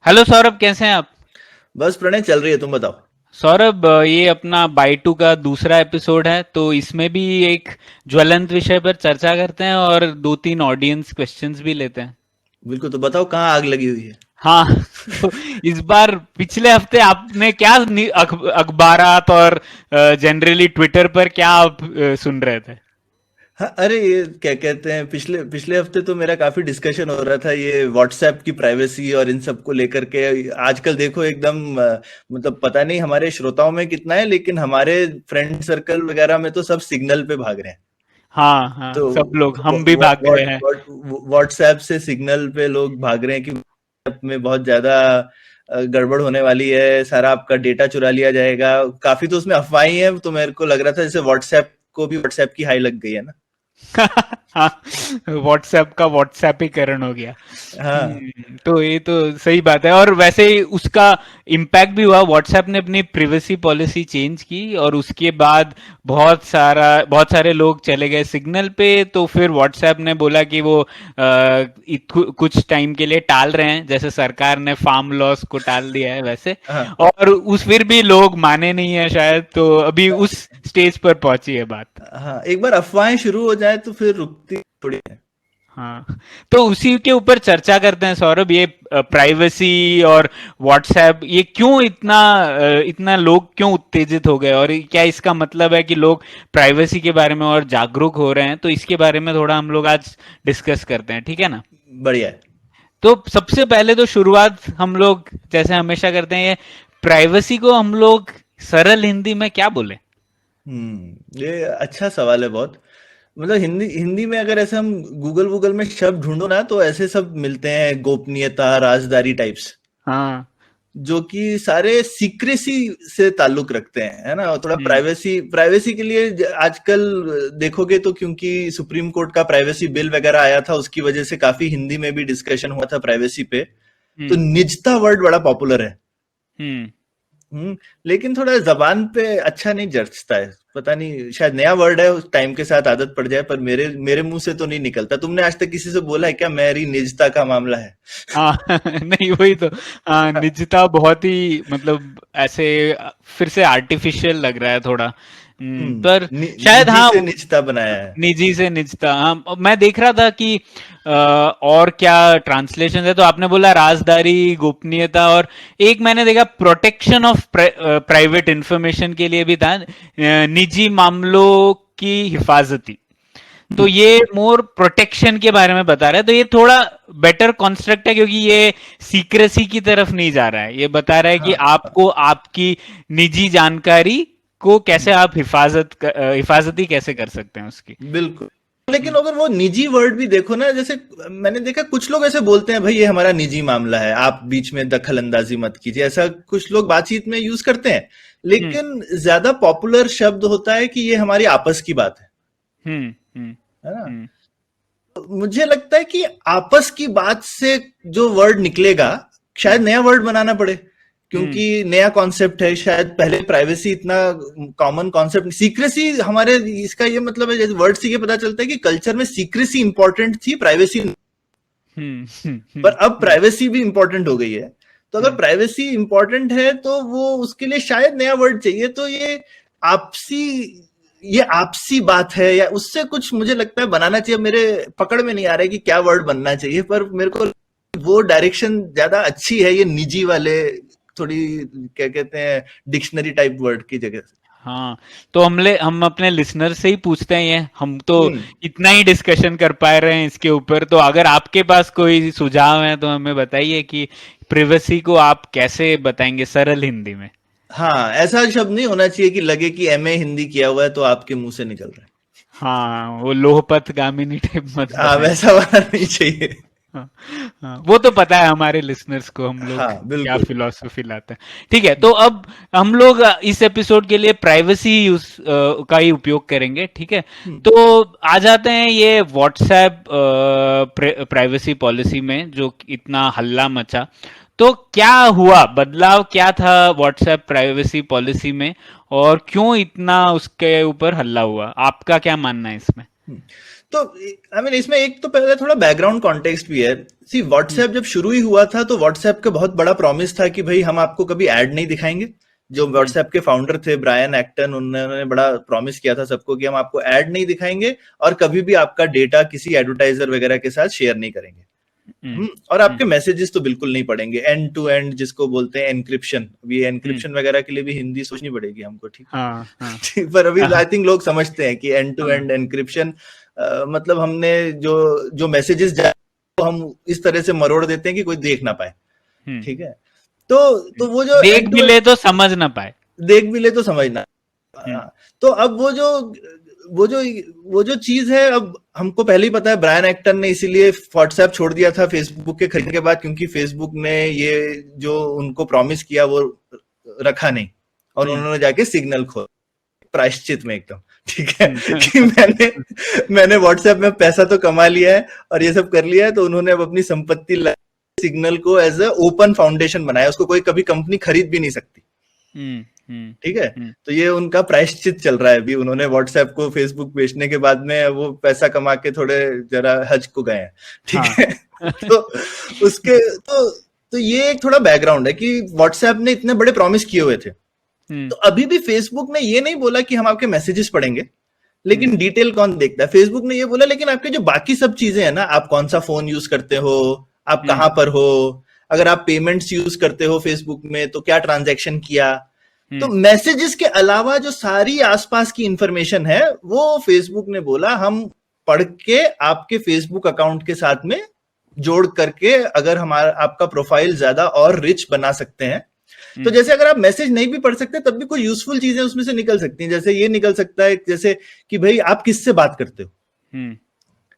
Hello Saurabh, कैसे हैं आप? बस प्रणय चल रही है। तुम बताओ। सौरभ, ये अपना बाई टू का दूसरा एपिसोड है, तो इसमें भी एक ज्वलंत विषय पर चर्चा करते हैं और दो तीन ऑडियंस क्वेश्चंस भी लेते हैं। बिल्कुल, तो बताओ कहाँ आग लगी हुई है। हाँ। तो इस बार पिछले हफ्ते आपने क्या अखबारात और जनरली ट्विटर पर क्या आप सुन रहे थे? हाँ, अरे ये क्या कहते हैं, पिछले पिछले हफ्ते तो मेरा काफी डिस्कशन हो रहा था ये व्हाट्सएप की प्राइवेसी और इन सब को लेकर के। आजकल देखो एकदम मतलब पता नहीं हमारे श्रोताओं में कितना है, लेकिन हमारे फ्रेंड सर्कल वगैरह में तो सब सिग्नल पे भाग रहे हैं। हाँ हाँ, तो सब लोग, हम भी भाग रहे हैं। व्हाट्सएप से सिग्नल पे लोग भाग रहे हैं कि WhatsApp में बहुत ज्यादा गड़बड़ होने वाली है, सारा आपका डेटा चुरा लिया जाएगा। काफी तो उसमें अफवाहें हैं, तो मेरे को लग रहा था जैसे व्हाट्सएप को भी व्हाट्सएप की हाई लग गई है ना। हाँ, व्हाट्सएप का व्हाट्सएपीकरण हो गया। हाँ। तो ये तो सही बात है, और वैसे ही उसका इम्पैक्ट भी हुआ। व्हाट्सएप ने अपनी प्रिवेसी पॉलिसी चेंज की और उसके बाद बहुत सारे लोग चले गए सिग्नल पे। तो फिर व्हाट्सएप ने बोला कि वो कुछ टाइम के लिए टाल रहे हैं, जैसे सरकार ने फार्म लॉस को टाल दिया है वैसे। हाँ। और उस फिर भी लोग माने नहीं है शायद, तो अभी उस स्टेज पर पहुंची है बात। हाँ, एक बार अफवाहें शुरू हो जाए तो फिर रुकती थोड़ी है। हाँ, तो उसी के ऊपर चर्चा करते हैं सौरभ। ये प्राइवेसी और व्हाट्सएप, ये क्यों इतना लोग क्यों उत्तेजित हो गए, और क्या इसका मतलब है कि लोग प्राइवेसी के बारे में और जागरूक हो रहे हैं? तो इसके बारे में थोड़ा हम लोग आज डिस्कस करते हैं, ठीक है ना? बढ़िया है। तो सबसे पहले तो शुरुआत हम लोग जैसे हमेशा करते हैं, ये प्राइवेसी को हम लोग सरल हिंदी में क्या बोले? ये अच्छा सवाल है बहुत। मतलब हिंदी हिंदी में अगर ऐसे हम गूगल वूगल में शब्द ढूंढो ना, तो ऐसे सब मिलते हैं, गोपनीयता, राजदारी टाइप्स, हाँ। जो कि सारे सीक्रेसी से ताल्लुक रखते हैं, है ना। और थोड़ा हम्म। प्राइवेसी प्राइवेसी के लिए आजकल देखोगे तो, क्योंकि सुप्रीम कोर्ट का प्राइवेसी बिल वगैरह आया था, उसकी वजह से काफी हिंदी में भी डिस्कशन हुआ था प्राइवेसी पे। तो हम्म। निजता वर्ड बड़ा पॉपुलर है। हम्म। हम्म। लेकिन थोड़ा जबान पे अच्छा नहीं जचता है, पता नहीं, शायद नया वर्ड है, उस टाइम के साथ आदत पड़ जाए, पर मेरे मेरे मुंह से तो नहीं निकलता। तुमने आज तक किसी से बोला है क्या मेरी निजता का मामला है? हाँ। नहीं, वही तो। हाँ, निजता बहुत ही मतलब ऐसे फिर से आर्टिफिशियल लग रहा है थोड़ा। पर शायद निजी हाँ, से निजता बनाया है। निजी से निजता। हाँ, मैं देख रहा था कि और क्या ट्रांसलेशन है, तो आपने बोला राजदारी, गोपनीयता, और एक मैंने देखा प्रोटेक्शन ऑफ प्राइवेट इंफॉर्मेशन के लिए भी था, निजी मामलों की हिफाजती। तो ये मोर प्रोटेक्शन के बारे में बता रहा है, तो ये थोड़ा बेटर कॉन्स्ट्रक्ट है, क्योंकि ये सीक्रेसी की तरफ नहीं जा रहा है। ये बता रहा है कि हाँ। आपको आपकी निजी जानकारी को कैसे आप हिफाजती कैसे कर सकते हैं उसकी। बिल्कुल। लेकिन हम्म। अगर वो निजी वर्ड भी देखो ना, जैसे मैंने देखा कुछ लोग ऐसे बोलते हैं, भाई ये हमारा निजी मामला है, आप बीच में दखल अंदाजी मत कीजिए, ऐसा कुछ लोग बातचीत में यूज करते हैं। हम्म। लेकिन ज्यादा पॉपुलर शब्द होता है कि ये हमारी आपस की बात हम्म। हम्म। है ना। हम्म। मुझे लगता है कि आपस की बात से जो वर्ड निकलेगा, शायद हम्म। नया वर्ड बनाना पड़े, हम्म। क्योंकि नया कॉन्सेप्ट है। शायद पहले प्राइवेसी इतना कॉमन कॉन्सेप्ट, सीक्रेसी हमारे, इसका ये मतलब है, जैसे वर्ड से ये पता चलता है कि कल्चर में सीक्रेसी इंपॉर्टेंट थी, प्राइवेसी। हम्म। पर अब प्राइवेसी भी इंपॉर्टेंट हो गई है। तो अगर हम्म। प्राइवेसी इंपॉर्टेंट है तो वो उसके लिए शायद नया वर्ड चाहिए। तो आपसी ये आपसी बात है, या उससे कुछ मुझे लगता है बनाना चाहिए। मेरे पकड़ में नहीं आ रहा है कि क्या वर्ड बनना चाहिए, पर मेरे को वो डायरेक्शन ज्यादा अच्छी है, ये निजी वाले, थोड़ी क्या कहते हैं, डिक्शनरी टाइप वर्ड की जगह से। हाँ, तो हम अपने लिसनर से ही पूछते हैं, ये हम तो हम्म। इतना ही डिस्कशन कर पा रहे हैं इसके ऊपर। तो अगर आपके पास कोई सुझाव है तो हमें बताइए कि प्रिवेसी को आप कैसे बताएंगे सरल हिंदी में। हाँ, ऐसा शब्द नहीं होना चाहिए कि लगे कि एमए हिंदी किया हुआ है तो आपके मुंह से निकल रहा हाँ, वो लोहपत गामिनी टाइप मत है। हाँ, बताएं। वैसा वाला नहीं चाहिए। हाँ, हाँ, वो तो पता है हमारे लिसनर्स को हम लोग हाँ, क्या बिल्कुल। फिलॉसफी लाते हैं। ठीक है, तो अब हम लोग इस एपिसोड के लिए प्राइवेसी यूज का ही उपयोग करेंगे, ठीक है? हम्म। तो आ जाते हैं ये व्हाट्सएप प्राइवेसी पॉलिसी में, जो इतना हल्ला मचा। तो क्या हुआ, बदलाव क्या था व्हाट्सएप प्राइवेसी पॉलिसी में, और क्यों इतना उसके ऊपर हल्ला हुआ? आपका क्या मानना है इसमें? तो आई मीन इसमें एक तो पहले थोड़ा बैकग्राउंड कॉन्टेक्स्ट भी है। सी व्हाट्सएप जब शुरू ही हुआ था तो व्हाट्सएप का बहुत बड़ा प्रॉमिस था कि भाई हम आपको कभी ऐड नहीं दिखाएंगे। जो व्हाट्सएप के फाउंडर थे ब्रायन एक्टन, उन्होंने बड़ा प्रॉमिस किया था सबको कि हम आपको ऐड नहीं दिखाएंगे और कभी भी आपका डेटा किसी एडवर्टाइजर वगैरह के साथ शेयर नहीं करेंगे। और आपके मैसेजेस तो बिल्कुल नहीं पढ़ेंगे। एंड टू एंड जिसको बोलते हैं एनक्रिप्शन, अभी एनक्रिप्शन वगैरह के लिए भी हिंदी सोचनी पड़ेगी हमको, ठीक है। हाँ. पर अभी आई थिंक लोग समझते हैं कि एंड टू एंड एनक्रिप्शन मतलब हमने जो मैसेजेस जाए तो हम इस तरह से मरोड़ देते हैं कि कोई देख ना पाए, ठीक है। तो वो जो देख भी ले तो समझ ना पाए, देख भी ले तो समझना। तो अब वो जो चीज है, अब हमको पहले ही पता है ब्रायन एक्टन ने इसीलिए व्हाट्सएप छोड़ दिया था फेसबुक के खरीदने के बाद, क्योंकि फेसबुक ने ये जो उनको प्रॉमिस किया वो रखा नहीं और उन्होंने जाके सिग्नल खोला प्रायश्चित में एकदम, ठीक है, कि मैंने व्हाट्सएप में पैसा तो कमा लिया है और ये सब कर लिया है, तो उन्होंने अब अपनी संपत्ति सिग्नल को एज ए ओपन फाउंडेशन बनाया, उसको कोई कभी कंपनी खरीद भी नहीं सकती, ठीक है। तो ये उनका प्रायश्चित चल रहा है अभी। उन्होंने व्हाट्सएप को फेसबुक बेचने के बाद में वो पैसा कमा के थोड़े जरा हज को गए हैं, ठीक है। तो उसके तो ये एक थोड़ा बैकग्राउंड है कि व्हाट्सएप ने इतने बड़े प्रॉमिस किए हुए थे। तो अभी भी फेसबुक ने ये नहीं बोला कि हम आपके मैसेजेस पढ़ेंगे, लेकिन डिटेल कौन देखता है। फेसबुक ने ये बोला लेकिन आपके जो बाकी सब चीजें हैं ना, आप कौन सा फोन यूज करते हो, आप कहां पर हो, अगर आप पेमेंट्स यूज करते हो फेसबुक में तो क्या ट्रांजैक्शन किया, तो मैसेजेस के अलावा जो सारी आसपास की इंफॉर्मेशन है वो फेसबुक ने बोला हम पढ़ के आपके फेसबुक अकाउंट के साथ में जोड़ करके अगर हमारा आपका प्रोफाइल ज्यादा और रिच बना सकते हैं। तो जैसे अगर आप मैसेज नहीं भी पढ़ सकते तब भी कोई यूजफुल चीजें उसमें से निकल सकती हैं। जैसे ये निकल सकता है जैसे कि भाई आप किससे बात करते हो,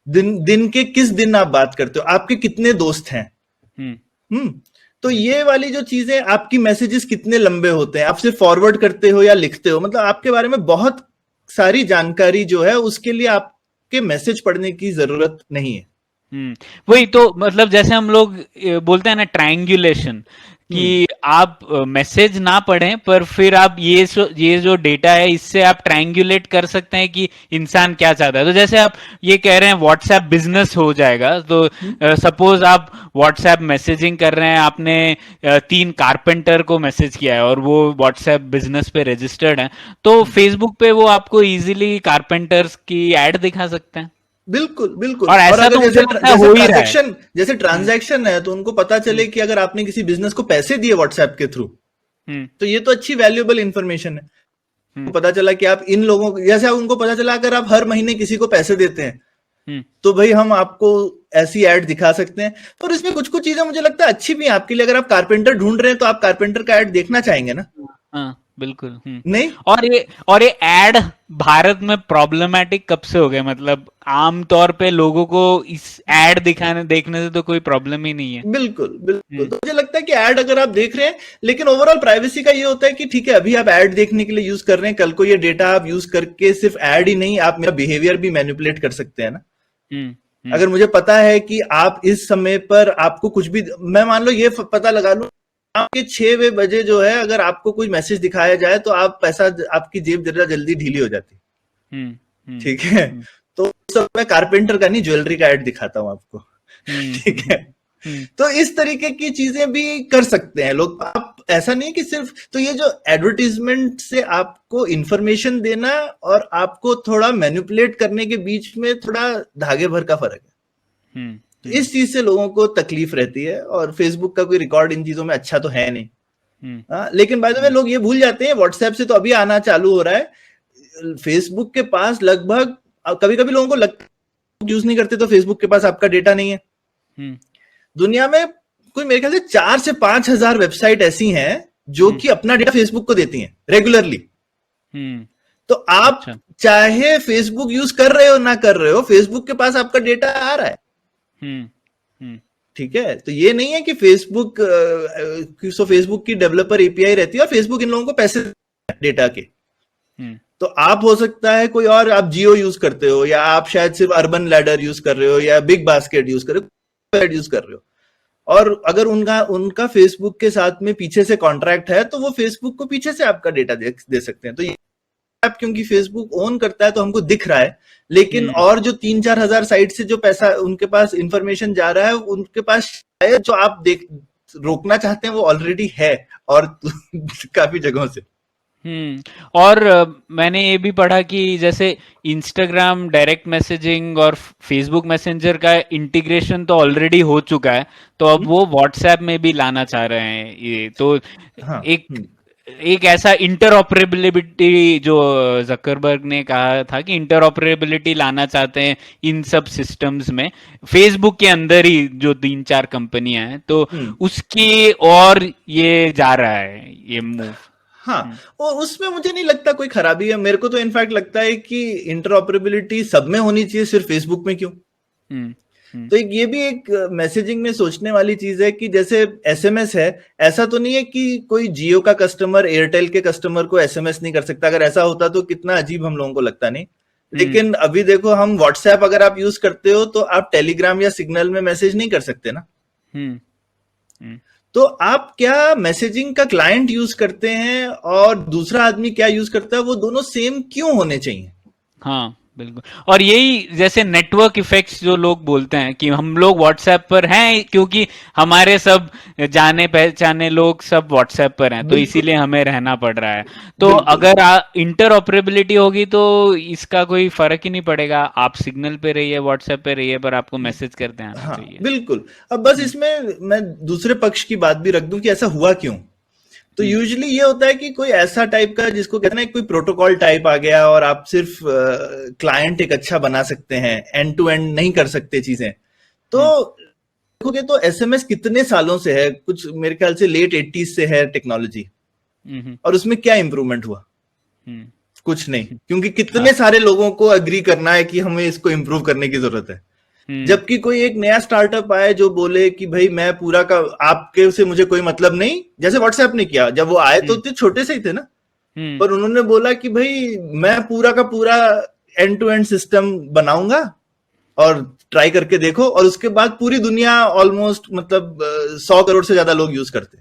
दिन के किस दिन आप बात करते हो, आपके कितने दोस्त हैं, तो ये वाली जो चीजें, आपकी मैसेजेस कितने लंबे होते हैं, आप सिर्फ फॉरवर्ड करते हो या लिखते हो, मतलब आपके बारे में बहुत सारी जानकारी जो है उसके लिए आपके मैसेज पढ़ने की जरूरत नहीं है। वही तो मतलब जैसे हम लोग बोलते हैं ना ट्रायंगुलेशन, कि आप मैसेज ना पढ़ें पर फिर आप ये जो डेटा है इससे आप ट्रायंगुलेट कर सकते हैं कि इंसान क्या चाहता है। तो जैसे आप ये कह रहे हैं व्हाट्सएप बिजनेस हो जाएगा, तो सपोज आप व्हाट्सएप मैसेजिंग कर रहे हैं, आपने 3 कारपेंटर को मैसेज किया है और वो व्हाट्सएप बिजनेस पे रजिस्टर्ड है, तो फेसबुक पे वो आपको इजीली कारपेंटर्स की एड दिखा सकते हैं। बिल्कुल बिल्कुल। और ऐसा तो जैसे ट्रांजैक्शन है तो उनको पता चले कि अगर आपने किसी बिजनेस को पैसे दिए व्हाट्सएप के थ्रू, तो ये तो अच्छी वैल्यूएबल इंफॉर्मेशन है। पता चला कि आप इन लोगों को, जैसे उनको पता चला अगर आप हर महीने किसी को पैसे देते हैं तो भाई हम आपको ऐसी एड दिखा सकते हैं। पर इसमें कुछ कुछ चीजें मुझे लगता है अच्छी भी है आपके लिए। अगर आप कारपेंटर ढूंढ रहे हैं तो आप कारपेंटर का एड देखना चाहेंगे ना? हाँ बिल्कुल। नहीं, और ये एड भारत में प्रॉब्लमैटिक कब से हो गया? मतलब आमतौर पे लोगों को इस एड देखने से तो कोई प्रॉब्लम ही नहीं है। बिल्कुल बिल्कुल। तो मुझे लगता है कि एड अगर आप देख रहे हैं, लेकिन ओवरऑल प्राइवेसी का ये होता है कि ठीक है अभी आप एड देखने के लिए यूज कर रहे हैं, कल को ये डेटा आप यूज करके सिर्फ एड ही नहीं, आप मेरा बिहेवियर भी मैनिपुलेट कर सकते हैं ना। अगर मुझे पता है कि आप इस समय पर आपको कुछ भी, मैं मान लो ये पता लगा लूं आपके 6 बजे जो है अगर आपको कोई मैसेज दिखाया जाए तो आप पैसा, आपकी जेब जरा जल्दी ढीली हो जाती, ठीक है। तो उस समय कारपेंटर का नहीं, ज्वेलरी का ऐड दिखाता हूं आपको, ठीक है। तो इस तरीके की चीजें भी कर सकते हैं लोग। आप ऐसा नहीं कि सिर्फ, तो ये जो एडवर्टीजमेंट से आपको इंफॉर्मेशन देना और आपको थोड़ा मैनिपुलेट करने के बीच में थोड़ा धागे भर का फर्क है। इस चीज से लोगों को तकलीफ रहती है और फेसबुक का कोई रिकॉर्ड इन चीजों में अच्छा तो है नहीं। लेकिन बाय द वे लोग ये भूल जाते हैं, व्हाट्सएप से तो अभी आना चालू हो रहा है। फेसबुक के पास लगभग, कभी कभी लोगों को लगता है यूज नहीं करते तो फेसबुक के पास आपका डेटा नहीं है। दुनिया में कोई मेरे ख्याल से 4 से 5 हजार वेबसाइट ऐसी हैं जो कि अपना डेटा फेसबुक को देती हैं रेगुलरली। तो आप चाहे फेसबुक यूज कर रहे हो ना कर रहे हो, फेसबुक के पास आपका डेटा आ रहा है, ठीक है। तो ये नहीं है कि फेसबुक की डेवलपर एपीआई रहती है और फेसबुक इन लोगों को पैसे डेटा के। तो आप हो सकता है कोई और, आप जियो यूज करते हो या आप शायद सिर्फ अर्बन लैडर यूज कर रहे हो या बिग बास्केट यूज कर रहे हो, यूज कर रहे हो, और अगर उनका फेसबुक के साथ में पीछे से कॉन्ट्रैक्ट है तो वो फेसबुक को पीछे से आपका डेटा दे सकते हैं। तो ये ऐप क्योंकि फेसबुक ओन करता है तो हमको दिख रहा है, लेकिन और जो 3-4 हजार साइट से जो पैसा उनके पास इंफॉर्मेशन जा रहा है, उनके पास शायद जो आप रोकना चाहते हैं वो ऑलरेडी है, और काफी जगहों से। और मैंने ये भी पढ़ा कि जैसे इंस्टाग्राम डायरेक्ट मैसेजिंग और फेसबुक मैसेंजर का इंटीग्रेशन तो ऑलरेडी हो चुका है, तो अब वो व्हाट्सएप में भी लाना चाह रहे हैं ये, तो हाँ, एक ऐसा इंटरऑपरेबिलिटी जो जकरबर्ग ने कहा था कि इंटरऑपरेबिलिटी लाना चाहते हैं इन सब सिस्टम्स में, फेसबुक के अंदर ही जो 3-4 कंपनियां हैं, तो उसकी और ये जा रहा है ये मूव। हाँ, और उसमें मुझे नहीं लगता कोई खराबी है। मेरे को तो इनफैक्ट लगता है कि इंटरऑपरेबिलिटी सब में होनी चाहिए, सिर्फ फेसबुक में क्यों। तो ये भी एक मैसेजिंग में सोचने वाली चीज है कि जैसे एसएमएस है, ऐसा तो नहीं है कि कोई जियो का कस्टमर एयरटेल के कस्टमर को एसएमएस नहीं कर सकता। अगर ऐसा होता तो कितना अजीब हम लोगों को लगता नहीं। लेकिन अभी देखो, हम व्हाट्सएप अगर आप यूज करते हो तो आप टेलीग्राम या सिग्नल में मैसेज नहीं कर सकते ना। तो आप क्या मैसेजिंग का क्लाइंट यूज करते हैं और दूसरा आदमी क्या यूज करता है, वो दोनों सेम क्यों होने चाहिए। हाँ बिल्कुल, और यही जैसे नेटवर्क इफेक्ट्स जो लोग बोलते हैं कि हम लोग व्हाट्सएप पर हैं क्योंकि हमारे सब जाने पहचाने लोग सब व्हाट्सएप पर हैं, तो इसीलिए हमें रहना पड़ रहा है। तो अगर इंटरऑपरेबिलिटी होगी तो इसका कोई फर्क ही नहीं पड़ेगा, आप सिग्नल पे रहिए, व्हाट्सएप पे रहिए, पर आपको मैसेज करते आना चाहिए। बिल्कुल। अब बस इसमें मैं दूसरे पक्ष की बात भी रख दूं कि ऐसा हुआ क्यों। तो यूजुअली ये होता है कि कोई ऐसा टाइप का, जिसको कहते हैं कोई प्रोटोकॉल टाइप आ गया और आप सिर्फ क्लाइंट एक अच्छा बना सकते हैं, एंड टू एंड नहीं कर सकते चीजें। तो देखोगे तो एसएमएस कितने सालों से है, कुछ मेरे ख्याल से लेट 80s से है टेक्नोलॉजी, और उसमें क्या इंप्रूवमेंट हुआ। कुछ नहीं, क्योंकि कितने सारे लोगों को अग्री करना है कि हमें इसको इंप्रूव करने की जरूरत है। जबकि कोई एक नया स्टार्टअप आए जो बोले कि भाई मैं पूरा का, आपके से मुझे कोई मतलब नहीं, जैसे व्हाट्सएप ने किया। जब वो आए तो छोटे से ही थे ना, पर उन्होंने बोला कि भाई मैं पूरा का पूरा एंड टू एंड सिस्टम बनाऊंगा और ट्राई करके देखो, और उसके बाद पूरी दुनिया ऑलमोस्ट मतलब 100 करोड़ से ज्यादा लोग यूज करते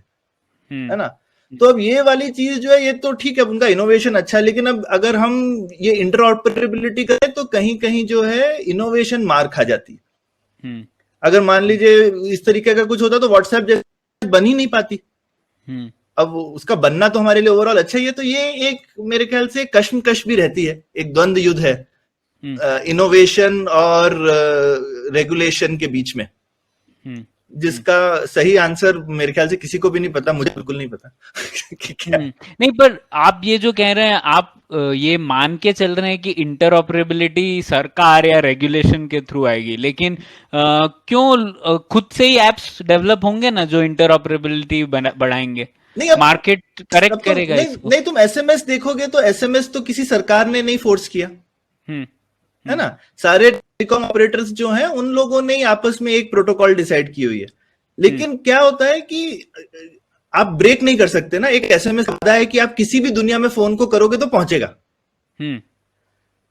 है ना। तो अब ये वाली चीज जो है, ये तो ठीक है, उनका इनोवेशन अच्छा है, लेकिन अब अगर हम ये इंटरऑपरेबिलिटी करें तो कहीं कहीं जो है इनोवेशन मार खा जाती है। अगर मान लीजिए इस तरीके का कुछ होता तो व्हाट्सएप जैसे बन ही नहीं पाती। अब उसका बनना तो हमारे लिए ओवरऑल अच्छा ही है। तो ये एक मेरे ख्याल से कश्मकश भी रहती है, एक द्वंद्व युद्ध है इनोवेशन और रेगुलेशन के बीच में, जिसका सही आंसर मेरे ख्याल से किसी को भी नहीं पता, मुझे बिल्कुल नहीं पता कि क्या। नहीं, पर आप ये जो कह रहे हैं, आप ये मान के चल रहे हैं कि इंटरऑपरेबिलिटी सरकार या रेगुलेशन के थ्रू आएगी, लेकिन क्यों खुद से ही एप्स डेवलप होंगे ना जो इंटरऑपरेबिलिटी बढ़ाएंगे। नहीं, मार्केट करेक्ट करेगा इसको। नहीं, तुम एसएमएस देखोगे तो एसएमएस तो किसी सरकार ने नहीं फोर्स किया, है ना। सारे टेलीकॉम ऑपरेटर्स जो हैं उन लोगों ने आपस में एक प्रोटोकॉल डिसाइड की हुई है। लेकिन क्या होता है कि आप ब्रेक नहीं कर सकते ना। एक एसएमएस आता है कि आप किसी भी दुनिया में फोन को करोगे तो पहुंचेगा।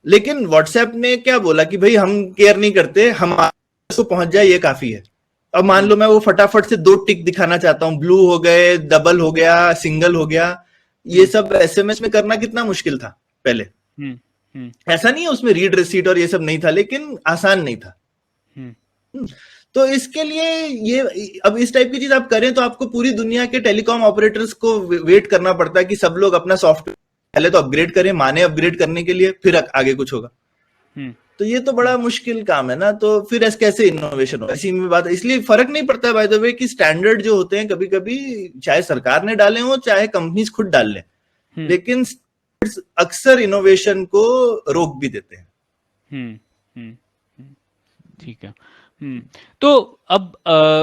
लेकिन व्हाट्सएप ने क्या बोला कि भाई हम केयर नहीं करते, हमारे को पहुंच जाए ये काफी है। अब मान लो मैं वो फटाफट से 2 टिक दिखाना चाहता हूं, ब्लू हो गए, डबल हो गया, सिंगल हो गया, ये सब एसएमएस में करना कितना मुश्किल था पहले। ऐसा नहीं है उसमें रीड रिसीट और ये सब नहीं था, लेकिन आसान नहीं था। तो इसके लिए ये, अब इस टाइप की चीज आप करें तो आपको पूरी दुनिया के टेलीकॉम ऑपरेटर्स को वेट करना पड़ता है कि सब लोग अपना सॉफ्टवेयर पहले तो अपग्रेड करें, माने अपग्रेड करने के लिए, फिर आगे कुछ होगा। तो ये तो बड़ा मुश्किल काम है ना। तो फिर ऐसे कैसे इनोवेशन होगा, इसी में बात है। इसलिए फर्क नहीं पड़ता बाय द वे कि स्टैंडर्ड जो होते हैं कभी कभी चाहे सरकार ने डाले हो चाहे कंपनीज खुद डाल लें, लेकिन अक्सर इनोवेशन को रोक भी देते हैं। ठीक है। तो अब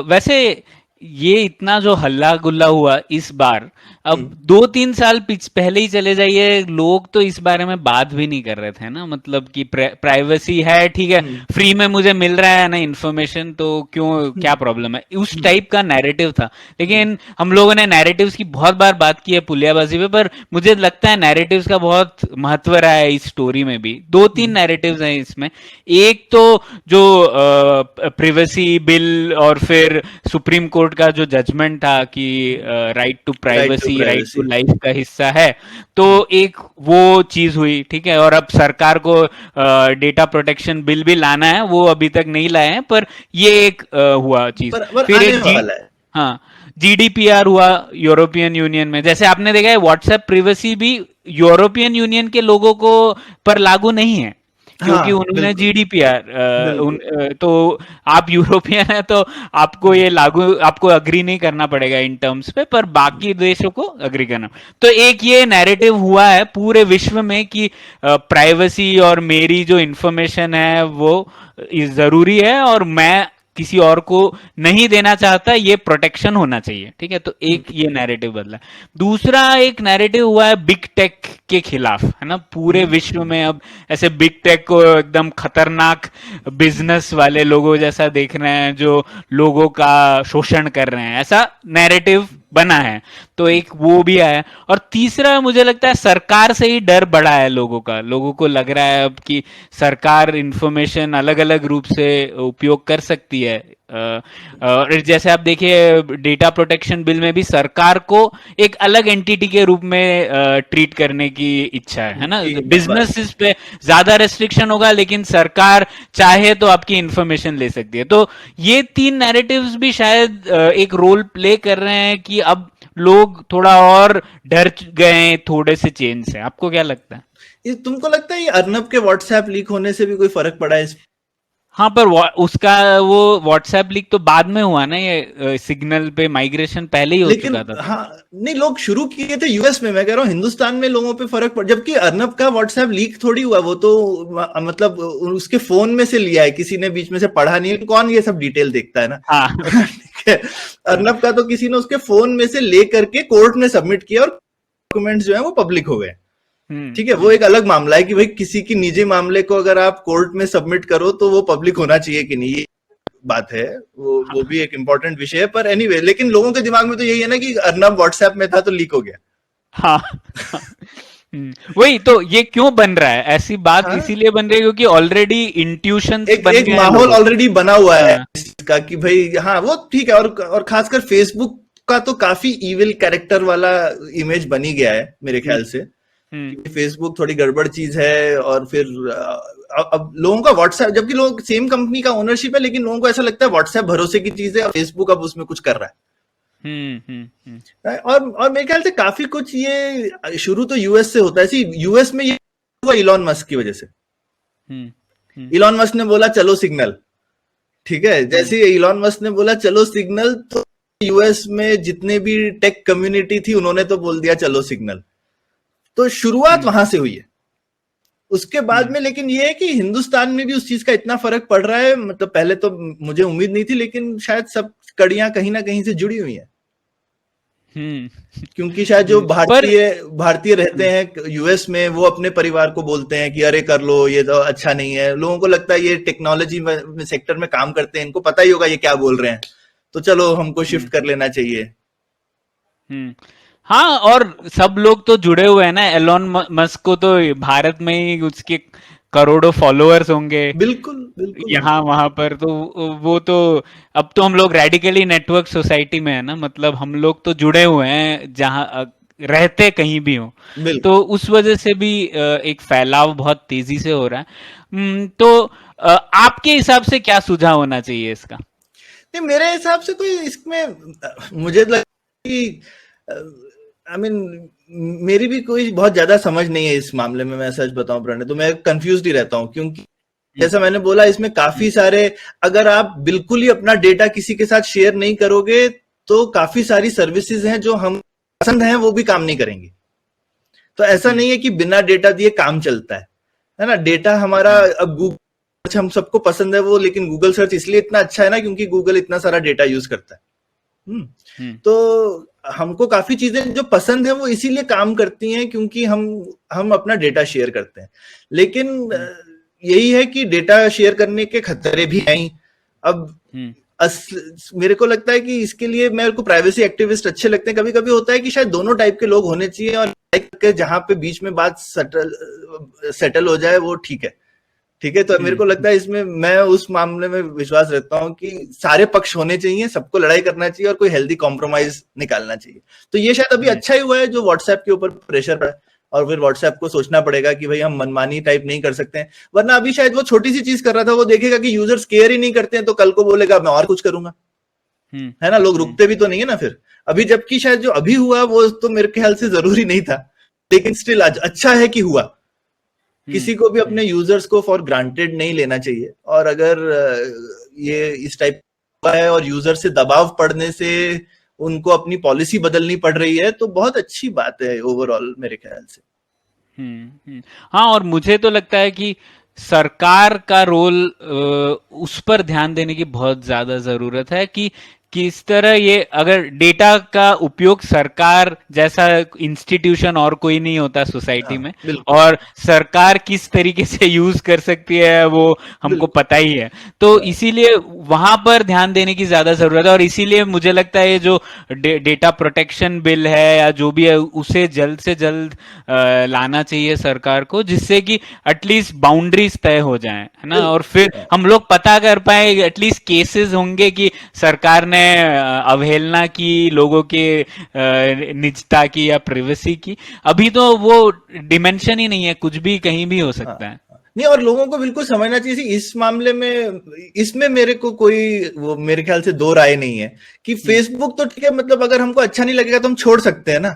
वैसे ये इतना जो हल्ला गुल्ला हुआ इस बार, अब 2-3 साल पहले ही चले जाइए, लोग तो इस बारे में बात भी नहीं कर रहे थे ना। मतलब कि प्राइवेसी है, ठीक है, फ्री में मुझे मिल रहा है ना इन्फॉर्मेशन, तो क्यों, क्या प्रॉब्लम है, उस टाइप का नैरेटिव था। लेकिन हम लोगों ने नैरेटिव्स की बहुत बार बात की है पुलियाबाजी पे, पर मुझे लगता है नैरेटिव्स का बहुत महत्व रहा है इस स्टोरी में भी। 2-3 नैरेटिव्स हैं इसमें। एक तो जो प्राइवेसी बिल और फिर सुप्रीम कोर्ट कोर्ट का जो जजमेंट था कि right to privacy, right to life का हिस्सा है, तो एक वो चीज हुई, ठीक है। और अब सरकार को डेटा प्रोटेक्शन बिल भी लाना है, वो अभी तक नहीं लाए हैं, पर ये एक हुआ चीज। फिर आने एक वाला है। हाँ, जीडीपीआर हुआ यूरोपियन यूनियन में। जैसे आपने देखा है व्हाट्सएप प्रिवेसी भी यूरोपियन यूनियन के लोगों को पर लागू नहीं है, क्योंकि हाँ, उन्होंने बिल्कुल जीडीपीआर बिल्कुल। तो आप यूरोपियन है तो आपको ये लागू, आपको अग्री नहीं करना पड़ेगा इन टर्म्स पे, पर बाकी देशों को अग्री करना। तो एक ये नैरेटिव हुआ है पूरे विश्व में कि प्राइवेसी और मेरी जो इंफॉर्मेशन है वो जरूरी है और मैं किसी और को नहीं देना चाहता, ये प्रोटेक्शन होना चाहिए, ठीक है। तो एक ये नैरेटिव बदला। दूसरा एक नैरेटिव हुआ है बिग टेक के खिलाफ, है ना। पूरे विश्व में अब ऐसे बिग टेक को एकदम खतरनाक बिजनेस वाले लोगों जैसा देख रहे हैं, जो लोगों का शोषण कर रहे हैं, ऐसा नैरेटिव बना है। तो एक वो भी आया। और तीसरा मुझे लगता है सरकार से ही डर बढ़ा है लोगों का। लोगों को लग रहा है अब कि सरकार इंफॉर्मेशन अलग अलग रूप से उपयोग कर सकती है। और जैसे आप देखिए डेटा प्रोटेक्शन बिल में भी सरकार को एक अलग एंटिटी के रूप में ट्रीट करने की इच्छा है ना। बिजनेसेस पे ज्यादा रेस्ट्रिक्शन होगा, लेकिन सरकार चाहे तो आपकी इंफॉर्मेशन ले सकती है। तो ये तीन नैरेटिव्स भी शायद एक रोल प्ले कर रहे हैं कि अब लोग थोड़ा और डर गए थोड़े से चेंज से। आपको क्या लगता है? ये तुमको लगता है ये अर्नब के व्हाट्सएप लीक होने से भी कोई फर्क पड़ा है इस? हाँ, पर उसका वो व्हाट्सएप लीक तो बाद में हुआ ना, ये सिग्नल पे माइग्रेशन पहले ही हो लेकिन चुका था। हाँ, नहीं, लोग शुरू किए थे यूएस में, मैं कह रहा हूँ हिंदुस्तान में लोगों पे फर्क पड़, जबकि अर्नब का व्हाट्सएप लीक थोड़ी हुआ, वो तो मतलब उसके फोन में से लिया है, किसी ने बीच में से पढ़ा नहीं है, कौन ये सब डिटेल देखता है ना। हाँ ठीक है, अर्नब का तो किसी ने उसके फोन में से ले करके कोर्ट में सबमिट किया और डॉक्यूमेंट्स जो है वो पब्लिक हो गए। ठीक है, वो एक अलग मामला है कि भाई किसी की निजी मामले को अगर आप कोर्ट में सबमिट करो तो वो पब्लिक होना चाहिए कि नहीं, ये बात है, वो भी एक इम्पोर्टेंट विषय है। पर एनीवे, लेकिन लोगों के दिमाग में तो यही है ना कि अर्नब व्हाट्सएप में था तो लीक हो गया। हाँ वही तो, ये क्यों बन रहा है ऐसी बात? हाँ? इसीलिए बन रही है क्योंकि ऑलरेडी इंट्यूशन एक माहौल ऑलरेडी बना हुआ है इसका कि भाई हाँ वो ठीक है। और खासकर फेसबुक का तो काफी इविल कैरेक्टर वाला इमेज बनी गया है मेरे ख्याल से। फेसबुक थोड़ी गड़बड़ चीज है। और फिर अब लोगों का व्हाट्सएप, जबकि लोग सेम कंपनी का ओनरशिप है, लेकिन लोगों को ऐसा लगता है व्हाट्सएप भरोसे की चीज है और फेसबुक अब उसमें कुछ कर रहा है। और मेरे ख्याल से काफी कुछ ये शुरू तो यूएस से होता है। यूएस में ये हुआ इलॉन मस्क की वजह से। इलॉन मस्क ने बोला चलो सिग्नल, ठीक है। जैसे इलॉन मस्क ने बोला चलो सिग्नल, तो यूएस में जितने भी टेक कम्युनिटी थी उन्होंने तो बोल दिया चलो सिग्नल। तो शुरुआत वहां से हुई है। उसके बाद में लेकिन ये है कि हिंदुस्तान में भी उस चीज का इतना फर्क पड़ रहा है, मतलब पहले तो मुझे उम्मीद नहीं थी, लेकिन शायद सब कड़ियां कहीं ना कहीं से जुड़ी हुई हैं। क्योंकि शायद जो भारतीय रहते हैं यूएस में, वो अपने परिवार को बोलते हैं कि अरे कर लो, ये तो अच्छा नहीं है। लोगों को लगता है ये टेक्नोलॉजी में सेक्टर में काम करते हैं, इनको पता ही होगा ये क्या बोल रहे हैं, तो चलो हमको शिफ्ट कर लेना चाहिए। हाँ, और सब लोग तो जुड़े हुए हैं ना। एलोन मस्क को तो भारत में ही उसके करोड़ों फॉलोअर्स होंगे, बिल्कुल बिल्कुल यहाँ वहां पर। तो वो तो अब तो हम लोग रेडिकली नेटवर्क सोसाइटी में है ना, मतलब हम लोग तो जुड़े हुए हैं जहाँ रहते कहीं भी हो। तो उस वजह से भी एक फैलाव बहुत तेजी से हो रहा है। तो आपके हिसाब से क्या सुझाव होना चाहिए इसका? नहीं, मेरे हिसाब से तो इसमें मुझे लगता है कि मेरी भी कोई बहुत ज्यादा समझ नहीं है इस मामले में। मैं सच बताऊं प्रणय, तो मैं कंफ्यूज ही रहता हूं, क्योंकि जैसा मैंने बोला इसमें काफी सारे, अगर आप बिल्कुल ही अपना डेटा किसी के साथ शेयर नहीं करोगे तो काफी सारी सर्विसेज हैं जो हम पसंद हैं वो भी काम नहीं करेंगी। तो ऐसा नहीं है कि बिना डेटा दिए काम चलता है ना। डेटा हमारा, अब गूगल सर्च हम सबको पसंद है वो, लेकिन गूगल सर्च इसलिए इतना अच्छा है ना क्योंकि गूगल इतना सारा डेटा यूज करता है। तो हमको काफी चीजें जो पसंद है वो इसीलिए काम करती हैं क्योंकि हम अपना डेटा शेयर करते हैं। लेकिन यही है कि डेटा शेयर करने के खतरे भी हैं। अब मेरे को लगता है कि इसके लिए मेरे को प्राइवेसी एक्टिविस्ट अच्छे लगते हैं। कभी कभी होता है कि शायद दोनों टाइप के लोग होने चाहिए और जहां पे बीच में बात सेटल हो जाए वो ठीक है। ठीक है, तो मेरे को लगता है इसमें मैं उस मामले में विश्वास रखता हूँ कि सारे पक्ष होने चाहिए, सबको लड़ाई करना चाहिए और कोई हेल्दी कॉम्प्रोमाइज निकालना चाहिए। तो ये शायद अभी अच्छा ही हुआ है जो व्हाट्सएप के ऊपर प्रेशर पड़ा, और फिर व्हाट्सएप को सोचना पड़ेगा कि भाई हम मनमानी टाइप नहीं कर सकते हैं, वरना अभी शायद वो छोटी सी चीज कर रहा था, वो देखेगा कि यूजर्स केयर ही नहीं करते हैं तो कल को बोलेगा मैं और कुछ करूंगा, है ना, लोग रुकते भी तो नहीं है ना फिर। अभी जबकि शायद जो अभी हुआ वो तो मेरे ख्याल से जरूरी नहीं था, लेकिन स्टिल अच्छा है कि हुआ। किसी को भी अपने यूजर्स को फॉर ग्रांटेड नहीं लेना चाहिए, और अगर ये इस टाइप का है और यूजर से दबाव पड़ने से उनको अपनी पॉलिसी बदलनी पड़ रही है तो बहुत अच्छी बात है ओवरऑल मेरे ख्याल से। हाँ, और मुझे तो लगता है कि सरकार का रोल उस पर ध्यान देने की बहुत ज्यादा जरूरत है कि किस तरह ये, अगर डेटा का उपयोग सरकार जैसा इंस्टीट्यूशन और कोई नहीं होता सोसाइटी में, और सरकार किस तरीके से यूज कर सकती है वो हमको पता ही है, तो इसीलिए वहां पर ध्यान देने की ज्यादा जरूरत है। और इसीलिए मुझे लगता है ये जो डेटा प्रोटेक्शन बिल है या जो भी है उसे जल्द से जल्द लाना चाहिए सरकार को, जिससे कि एटलीस्ट बाउंड्रीज तय हो जाए, है ना, और फिर हम लोग पता कर पाए, एटलीस्ट केसेस होंगे कि सरकार ने अवहेलना की लोगों के निजता की या प्राइवेसी की। अभी तो वो डिमेंशन ही नहीं है, कुछ भी कहीं भी हो सकता है। नहीं, और लोगों को बिल्कुल समझना चाहिए इस मामले में, इसमें मेरे को कोई वो मेरे ख्याल से दो राय नहीं है कि फेसबुक तो ठीक है, मतलब अगर हमको अच्छा नहीं लगेगा तो हम छोड़ सकते हैं ना,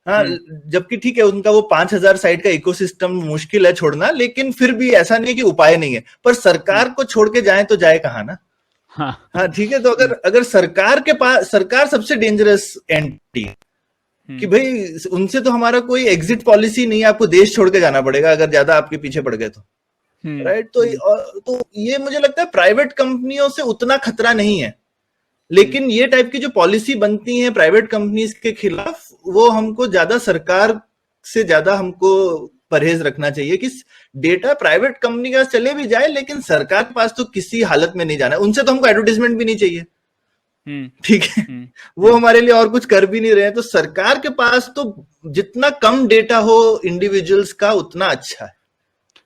हाँ, जबकि ठीक है उनका वो 5000 साइट का इकोसिस्टम मुश्किल है छोड़ना, लेकिन फिर भी ऐसा नहीं कि उपाय नहीं है, पर सरकार को छोड़ के जाए तो जाए कहाँ ना। हाँ ठीक है, तो अगर सरकार के पास, सरकार सबसे डेंजरस एंटिटी कि भाई उनसे तो हमारा कोई एग्जिट पॉलिसी नहीं है, आपको देश छोड़ के जाना पड़ेगा अगर ज्यादा आपके पीछे पड़ गए तो, राइट। तो ये मुझे लगता है प्राइवेट कंपनियों से उतना खतरा नहीं है, लेकिन ये टाइप की जो पॉलिसी बनती है प्राइवेट कंपनीज के खिलाफ, वो हमको ज्यादा, सरकार से ज्यादा हमको परहेज रखना चाहिए कि डेटा प्राइवेट कंपनी का चले भी जाए लेकिन सरकार के पास तो किसी हालत में नहीं जाना है। उनसे तो हमको एडवर्टाइजमेंट भी नहीं चाहिए, ठीक है, वो हमारे लिए और कुछ कर भी नहीं रहे हैं, तो सरकार के पास तो जितना कम डेटा हो इंडिविजुअल्स का उतना अच्छा है।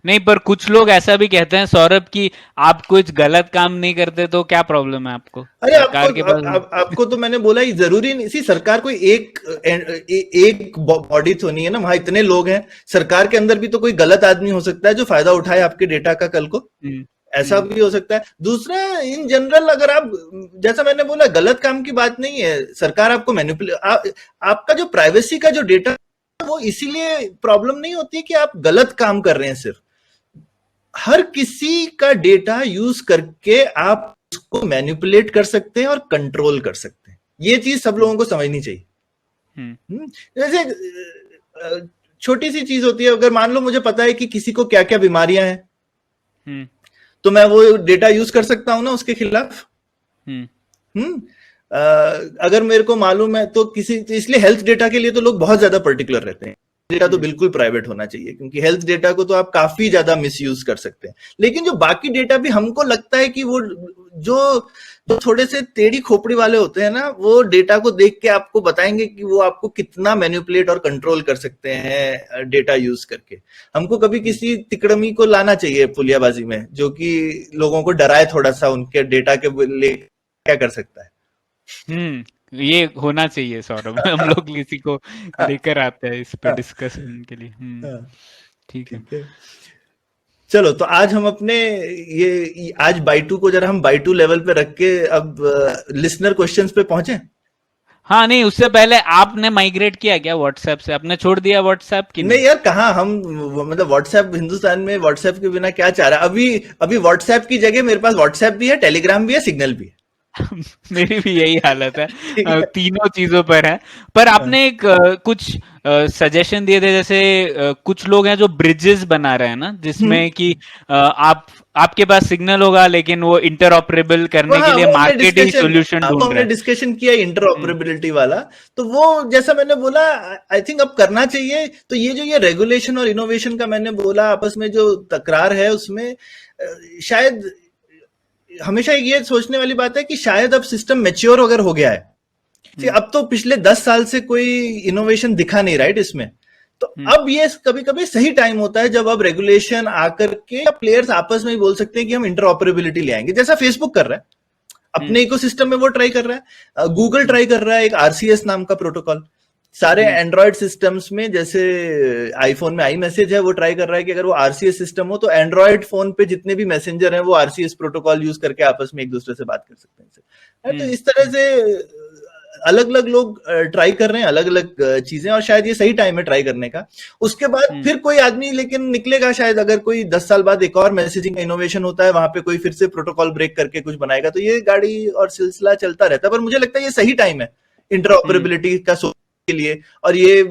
नहीं, पर कुछ लोग ऐसा भी कहते हैं सौरभ कि आप कुछ गलत काम नहीं करते तो क्या प्रॉब्लम है आपको? अरे आपको तो मैंने बोला ही जरूरी नहीं, सरकार कोई एक बॉडी तो नहीं है ना, वहां इतने लोग हैं, सरकार के अंदर भी तो कोई गलत आदमी हो सकता है जो फायदा उठाए आपके डेटा का कल को, ऐसा भी हो सकता है। दूसरा, इन जनरल अगर आप, जैसा मैंने बोला, गलत काम की बात नहीं है, सरकार आपको आपका जो प्राइवेसी का जो डेटा, वो इसीलिए प्रॉब्लम नहीं होती है कि आप गलत काम कर रहे हैं, सिर्फ हर किसी का डेटा यूज करके आप उसको मैनिपुलेट कर सकते हैं और कंट्रोल कर सकते हैं, ये चीज सब लोगों को समझनी चाहिए। जैसे छोटी सी चीज होती है, अगर मान लो मुझे पता है कि किसी को क्या क्या बीमारियां हैं, तो मैं वो डेटा यूज कर सकता हूं ना उसके खिलाफ। अगर मेरे को मालूम है तो इसलिए हेल्थ डेटा के लिए तो लोग बहुत ज्यादा पर्टिकुलर रहते हैं, डेटा तो बिल्कुल प्राइवेट होना चाहिए, क्योंकि हेल्थ डेटा को तो आप काफी ज्यादा मिसयूज कर सकते हैं। लेकिन जो बाकी डेटा भी हमको लगता है कि वो जो तो थोड़े से टेढ़ी खोपड़ी वाले होते हैं ना, वो डेटा को देख के आपको बताएंगे कि वो आपको कितना मैनिपुलेट और कंट्रोल कर सकते हैं डेटा यूज करके। हमको कभी किसी तिकड़मी को लाना चाहिए पुलियाबाजी में, जो कि लोगों को डराए थोड़ा सा उनके डेटा के लिए क्या कर सकता है। ये होना चाहिए सौरभ, हम लोग किसी को लेकर आते हैं इस पे डिस्कशन के लिए। ठीक है, चलो तो आज हम अपने ये आज बाई2 को जरा हम बाई2 लेवल पे रख के अब लिसनर क्वेश्चंस पे पहुंचे। हाँ, नहीं, उससे पहले आपने माइग्रेट किया क्या व्हाट्सएप से? आपने छोड़ दिया व्हाट्सएप की? नहीं यार, कहाँ हम, मतलब व्हाट्सएप हिंदुस्तान में व्हाट्सएप के बिना क्या चाह रहा है। अभी व्हाट्सएप की जगह मेरे पास व्हाट्सएप भी है, टेलीग्राम भी है, सिग्नल भी है। मेरी भी यही हालत है, तीनों चीजों पर है। पर आपने एक कुछ सजेशन दिए थे, जैसे कुछ लोग हैं जो ब्रिजेस बना रहे हैं ना, जिसमें कि आपके पास सिग्नल होगा लेकिन वो इंटरऑपरेबल करने के लिए मार्केटिंग सॉल्यूशन ढूंढ रहे हैं। हमने डिस्कशन किया इंटरऑपरेबिलिटी वाला, तो वो जैसा मैंने बोला आई थिंक अब करना चाहिए। तो ये रेगुलेशन और इनोवेशन का मैंने बोला आपस में जो तकरार है, उसमें शायद हमेशा ये सोचने वाली बात है कि शायद अब सिस्टम मैच्योर अगर हो गया है, अब तो पिछले 10 साल से कोई इनोवेशन दिखा नहीं, राइट, इसमें तो हम्म। अब ये कभी कभी सही टाइम होता है जब अब रेगुलेशन आकर के प्लेयर्स आपस में ही बोल सकते हैं कि हम इंटरऑपरेबिलिटी ले आएंगे, जैसा फेसबुक कर रहा है हम्म। अपने इकोसिस्टम में, वो ट्राई कर रहा है, गूगल हम्म। ट्राई कर रहा है एक आरसीएस नाम का प्रोटोकॉल सारे हम्म। एंड्रॉयड सिस्टम्स में, जैसे आईफोन में आई मैसेज है, वो ट्राई कर रहा है कि अगर वो आरसीएस सिस्टम हो तो एंड्रॉयड फोन पे जितने भी मैसेंजर हैं वो आरसीएस प्रोटोकॉल यूज करके आपस में एक दूसरे से बात कर सकते हैं। तो इस तरह से अलग अलग लोग ट्राई कर रहे हैं अलग अलग चीजें, और शायद ये सही टाइम है ट्राई करने का। उसके बाद फिर कोई आदमी लेकिन निकलेगा, शायद अगर कोई 10 साल बाद एक और मैसेजिंग का इनोवेशन होता है, वहां पे कोई फिर से प्रोटोकॉल ब्रेक करके कुछ बनाएगा, तो ये गाड़ी और सिलसिला चलता रहता है। पर मुझे लगता है ये सही टाइम है इंटरऑपरेबिलिटी का सोच के लिए। और ये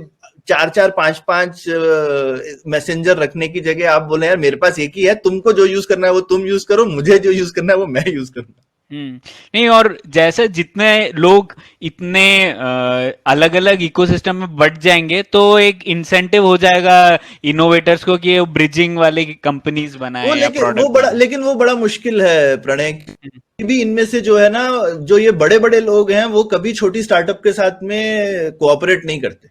4-4 5-5 मैसेंजर रखने की जगह आप बोले यार मेरे पास एक ही है, तुमको जो यूज करना है वो तुम यूज करो, मुझे जो यूज करना है वो मैं यूज करूंगा। नहीं, और जैसे जितने लोग इतने अलग अलग इकोसिस्टम में बढ़ जाएंगे तो एक इंसेंटिव हो जाएगा इनोवेटर्स को कि वो ब्रिजिंग वाले कंपनीज बनाए वो या प्रोडक्ट लेकिन वो बड़ा मुश्किल है प्रणय, भी इनमें से जो है ना, जो ये बड़े बड़े लोग हैं वो कभी छोटी स्टार्टअप के साथ में कोऑपरेट नहीं करते।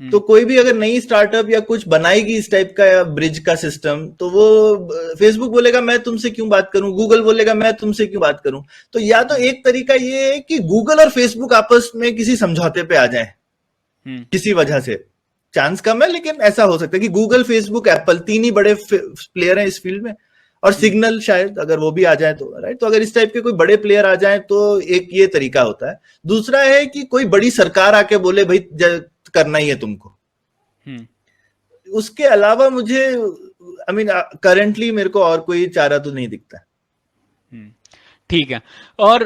तो कोई भी अगर नई स्टार्टअप या कुछ बनाएगी इस टाइप का ब्रिज का सिस्टम, तो वो फेसबुक बोलेगा मैं तुमसे क्यों बात करूं, गूगल बोलेगा मैं तुमसे क्यों बात करूं। तो या तो एक तरीका ये है कि गूगल और फेसबुक आपस में किसी समझौते पे आ जाए, किसी वजह से, चांस कम है लेकिन ऐसा हो सकता है कि गूगल, फेसबुक, एप्पल, तीन ही बड़े प्लेयर हैं इस फील्ड में, और सिग्नल शायद अगर वो भी आ जाए तो, राइट। तो अगर इस टाइप के कोई बड़े प्लेयर आ जाए तो एक ये तरीका होता है। दूसरा है कि कोई बड़ी सरकार आके बोले भाई करना ही है तुमको। उसके अलावा मुझे आई मीन करंटली मेरे को और कोई चारा तो नहीं दिखता। ठीक है। और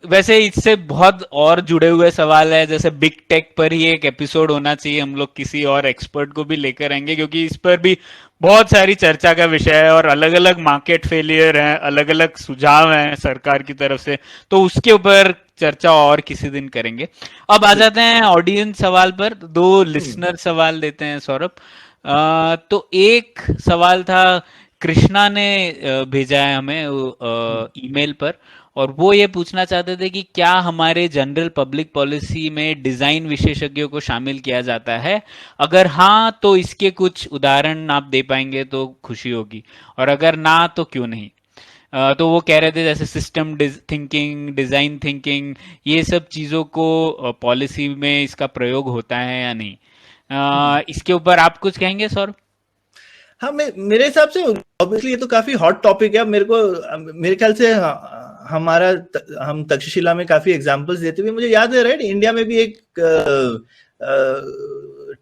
वैसे इससे बहुत और जुड़े हुए सवाल है, जैसे बिग टेक पर ही एक एपिसोड होना चाहिए, हम लोग किसी और एक्सपर्ट को भी लेकर आएंगे क्योंकि इस पर भी बहुत सारी चर्चा का विषय है और अलग अलग मार्केट फेलियर हैं, अलग अलग सुझाव हैं सरकार की तरफ से, तो उसके ऊपर चर्चा और किसी दिन करेंगे। अब आ जाते हैं ऑडियंस सवाल पर। दो लिसनर सवाल देते हैं सौरभ। तो एक सवाल था, कृष्णा ने भेजा है हमें ईमेल पर, और वो ये पूछना चाहते थे कि क्या हमारे जनरल पब्लिक पॉलिसी में डिजाइन विशेषज्ञों को शामिल किया जाता है, अगर हाँ तो इसके कुछ उदाहरण आप दे पाएंगे तो खुशी होगी, और अगर ना तो क्यों नहीं। तो वो कह रहे थे जैसे सिस्टम थिंकिंग, डिजाइन थिंकिंग, ये सब चीजों को पॉलिसी में इसका प्रयोग होता है या नहीं। इसके ऊपर आप कुछ कहेंगे सौरभ? हाँ, मेरे हिसाब से ऑब्वियसली ये तो काफी हॉट टॉपिक है। मेरे को मेरे ख्याल से हम तक्षशिला में काफी एग्जांपल्स देते हुए मुझे याद है, राइट, इंडिया में भी एक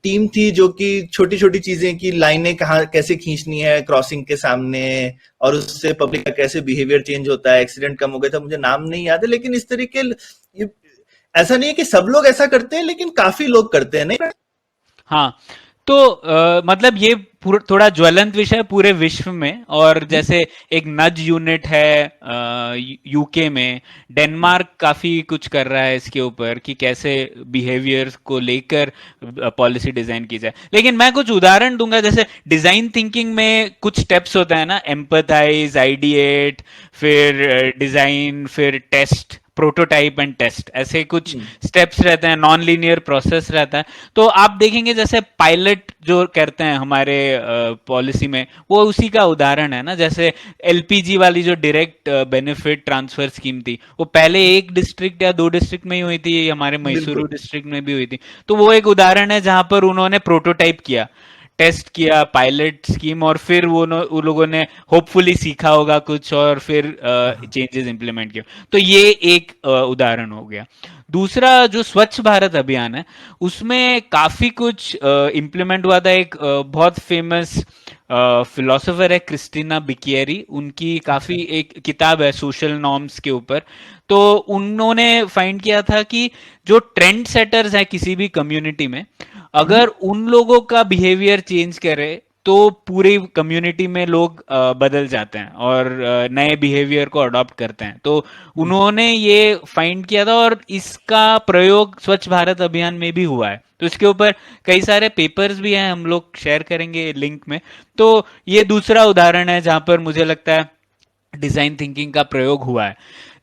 टीम थी जो कि छोटी छोटी चीजें की लाइनें कहाँ कैसे खींचनी है क्रॉसिंग के सामने, और उससे पब्लिक का कैसे बिहेवियर चेंज होता है, एक्सीडेंट कम हो गया था, मुझे नाम नहीं याद है, लेकिन इस तरीके, ऐसा नहीं है कि सब लोग ऐसा करते हैं लेकिन काफी लोग करते हैं, नहीं? हाँ, तो मतलब ये थोड़ा ज्वलंत विषय पूरे विश्व में, और जैसे एक नज यूनिट है यूके में, डेनमार्क काफी कुछ कर रहा है इसके ऊपर कि कैसे बिहेवियर को लेकर पॉलिसी डिजाइन की जाए। लेकिन मैं कुछ उदाहरण दूंगा, जैसे डिजाइन थिंकिंग में कुछ स्टेप्स होता है ना, एम्पथाइज, आइडिएट, फिर डिजाइन, फिर टेस्ट, प्रोटोटाइप एंड टेस्ट, ऐसे कुछ स्टेप्स रहते हैं, नॉन लीनियर प्रोसेस रहता है। तो आप देखेंगे जैसे पायलट जो करते हैं हमारे पॉलिसी में, वो उसी का उदाहरण है ना। जैसे एलपीजी वाली जो डायरेक्ट बेनिफिट ट्रांसफर स्कीम थी, वो पहले एक डिस्ट्रिक्ट या 2 डिस्ट्रिक्ट में ही हुई थी, हमारे मैसूरू डिस्ट्रिक्ट में भी हुई थी। तो वो एक उदाहरण है जहां पर उन्होंने प्रोटोटाइप किया, टेस्ट किया, पायलट स्कीम, और फिर वो लोगों ने होपफुली सीखा होगा कुछ और फिर चेंजेस इंप्लीमेंट किए। तो ये एक उदाहरण हो गया। दूसरा जो स्वच्छ भारत अभियान है, उसमें काफी कुछ इंप्लीमेंट हुआ था। एक बहुत फेमस फिलोसोफर है क्रिस्टीना बिकियरी, उनकी काफी एक किताब है सोशल नॉर्म्स के ऊपर। तो उन्होंने फाइंड किया था कि जो ट्रेंड सेटर्स है किसी भी कम्युनिटी में, अगर उन लोगों का बिहेवियर चेंज करे तो पूरी कम्युनिटी में लोग बदल जाते हैं और नए बिहेवियर को अडॉप्ट करते हैं। तो उन्होंने ये फाइंड किया था और इसका प्रयोग स्वच्छ भारत अभियान में भी हुआ है। तो इसके ऊपर कई सारे पेपर्स भी हैं, हम लोग शेयर करेंगे लिंक में। तो ये दूसरा उदाहरण है जहां पर मुझे लगता है डिजाइन थिंकिंग का प्रयोग हुआ है।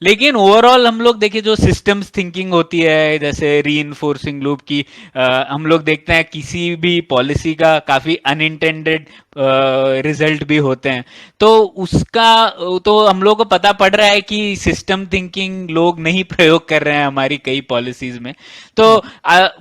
लेकिन ओवरऑल हम लोग देखें जो सिस्टम्स थिंकिंग होती है जैसे रीइंफोर्सिंग लूप की, हम लोग देखते हैं किसी भी पॉलिसी का काफी अनइंटेंडेड रिजल्ट भी होते हैं। तो उसका तो हम लोग को पता पड़ रहा है कि सिस्टम थिंकिंग लोग नहीं प्रयोग कर रहे हैं हमारी कई पॉलिसीज में। तो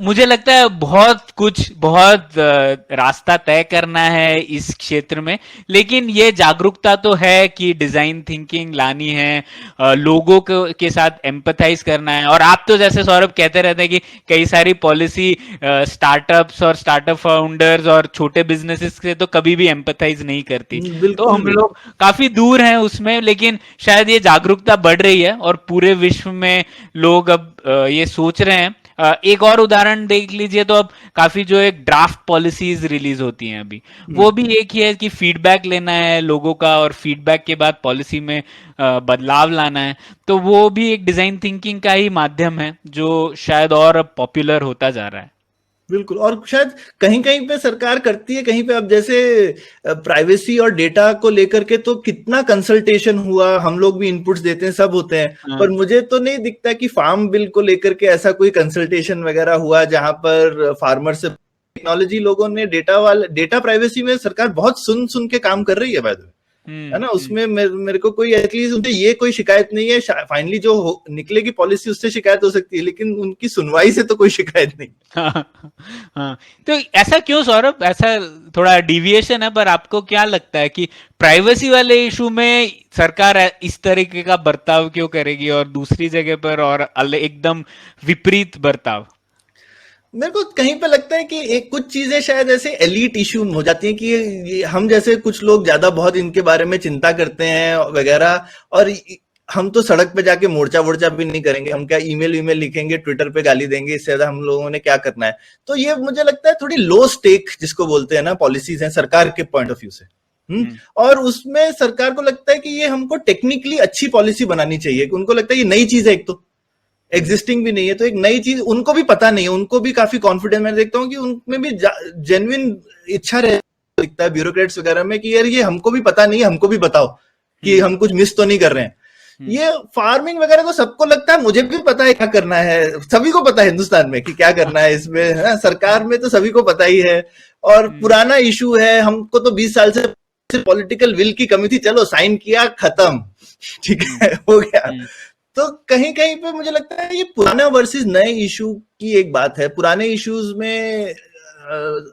मुझे लगता है बहुत रास्ता तय करना है इस क्षेत्र में, लेकिन ये जागरूकता तो है कि डिजाइन थिंकिंग लानी है, लोगों के साथ एम्पथाइज करना है। और आप तो जैसे सौरभ कहते रहते हैं कि कई सारी पॉलिसी स्टार्टअप्स और स्टार्टअप फाउंडर्स और छोटे बिजनेसेस से तो कभी भी एम्पथाइज नहीं करती। तो बिल्कुल हम बिल्कुल। लोग काफी दूर हैं उसमें, लेकिन शायद ये जागरूकता बढ़ रही है और पूरे विश्व में लोग अब ये सोच रहे हैं। एक और उदाहरण देख लीजिए तो अब काफी जो एक ड्राफ्ट पॉलिसीज रिलीज होती हैं अभी, वो भी एक ही है कि फीडबैक लेना है लोगों का और फीडबैक के बाद पॉलिसी में बदलाव लाना है। तो वो भी एक डिजाइन थिंकिंग का ही माध्यम है जो शायद और अब पॉपुलर होता जा रहा है। बिल्कुल, और शायद कहीं कहीं पे सरकार करती है, कहीं पे अब जैसे प्राइवेसी और डेटा को लेकर के तो कितना कंसल्टेशन हुआ, हम लोग भी इनपुट्स देते हैं, सब होते हैं, हाँ। पर मुझे तो नहीं दिखता कि फार्म बिल को लेकर के ऐसा कोई कंसल्टेशन वगैरह हुआ जहां पर फार्मर से टेक्नोलॉजी लोगों ने डेटा प्राइवेसी में सरकार बहुत सुन सुन के काम कर रही है बाय द वे, है ना। उसमें मेरे को कोई एटलीस्ट उनसे ये कोई शिकायत नहीं है। फाइनली जो निकलेगी पॉलिसी उससे शिकायत हो सकती है, लेकिन उनकी सुनवाई से तो कोई शिकायत नहीं। हाँ, तो ऐसा क्यों सौरभ, ऐसा थोड़ा डिविएशन है, पर आपको क्या लगता है कि प्राइवेसी वाले इशू में सरकार इस तरीके का बर्ताव क्यों करेगी और दूसरी जगह पर और एकदम विपरीत बर्ताव? मेरे को कहीं पे लगता है कि एक कुछ चीजें शायद ऐसे एलीट इशू हो जाती हैं कि ये हम जैसे कुछ लोग ज्यादा बहुत इनके बारे में चिंता करते हैं वगैरह, और हम तो सड़क पे जाके मोर्चा वोर्चा भी नहीं करेंगे, हम क्या ईमेल ईमेल लिखेंगे, ट्विटर पे गाली देंगे, इससे ज्यादा हम लोगों ने क्या करना है। तो ये मुझे लगता है थोड़ी लो स्टेक जिसको बोलते हैं ना पॉलिसीज हैं सरकार के पॉइंट ऑफ व्यू से। और उसमें सरकार को लगता है कि ये हमको टेक्निकली अच्छी पॉलिसी बनानी चाहिए, उनको लगता है ये नई चीज है, एक तो एग्जिस्टिंग भी नहीं है, तो एक नई चीज उनको भी पता नहीं है, उनको भी काफी कॉन्फिडेंस, मैं देखता हूँ कि उनमें भी जेन्युइन इच्छा दिखता है ब्यूरोक्रेट्स वगैरह में कि यार ये हमको भी पता नहीं है, हमको भी बताओ कि हम कुछ मिस तो नहीं कर रहे हैं। ये फार्मिंग वगैरह को सबको लगता है मुझे भी पता है क्या करना है, सभी को पता है हिंदुस्तान में कि क्या करना है इसमें, है सरकार में तो सभी को पता ही है। और पुराना इशू है, हमको तो 20 साल से पॉलिटिकल विल की कमी थी, चलो साइन किया खत्म, ठीक है हो गया। तो कहीं कहीं पे मुझे लगता है ये पुराना वर्सेस नए इशू की एक बात है। पुराने इश्यूज में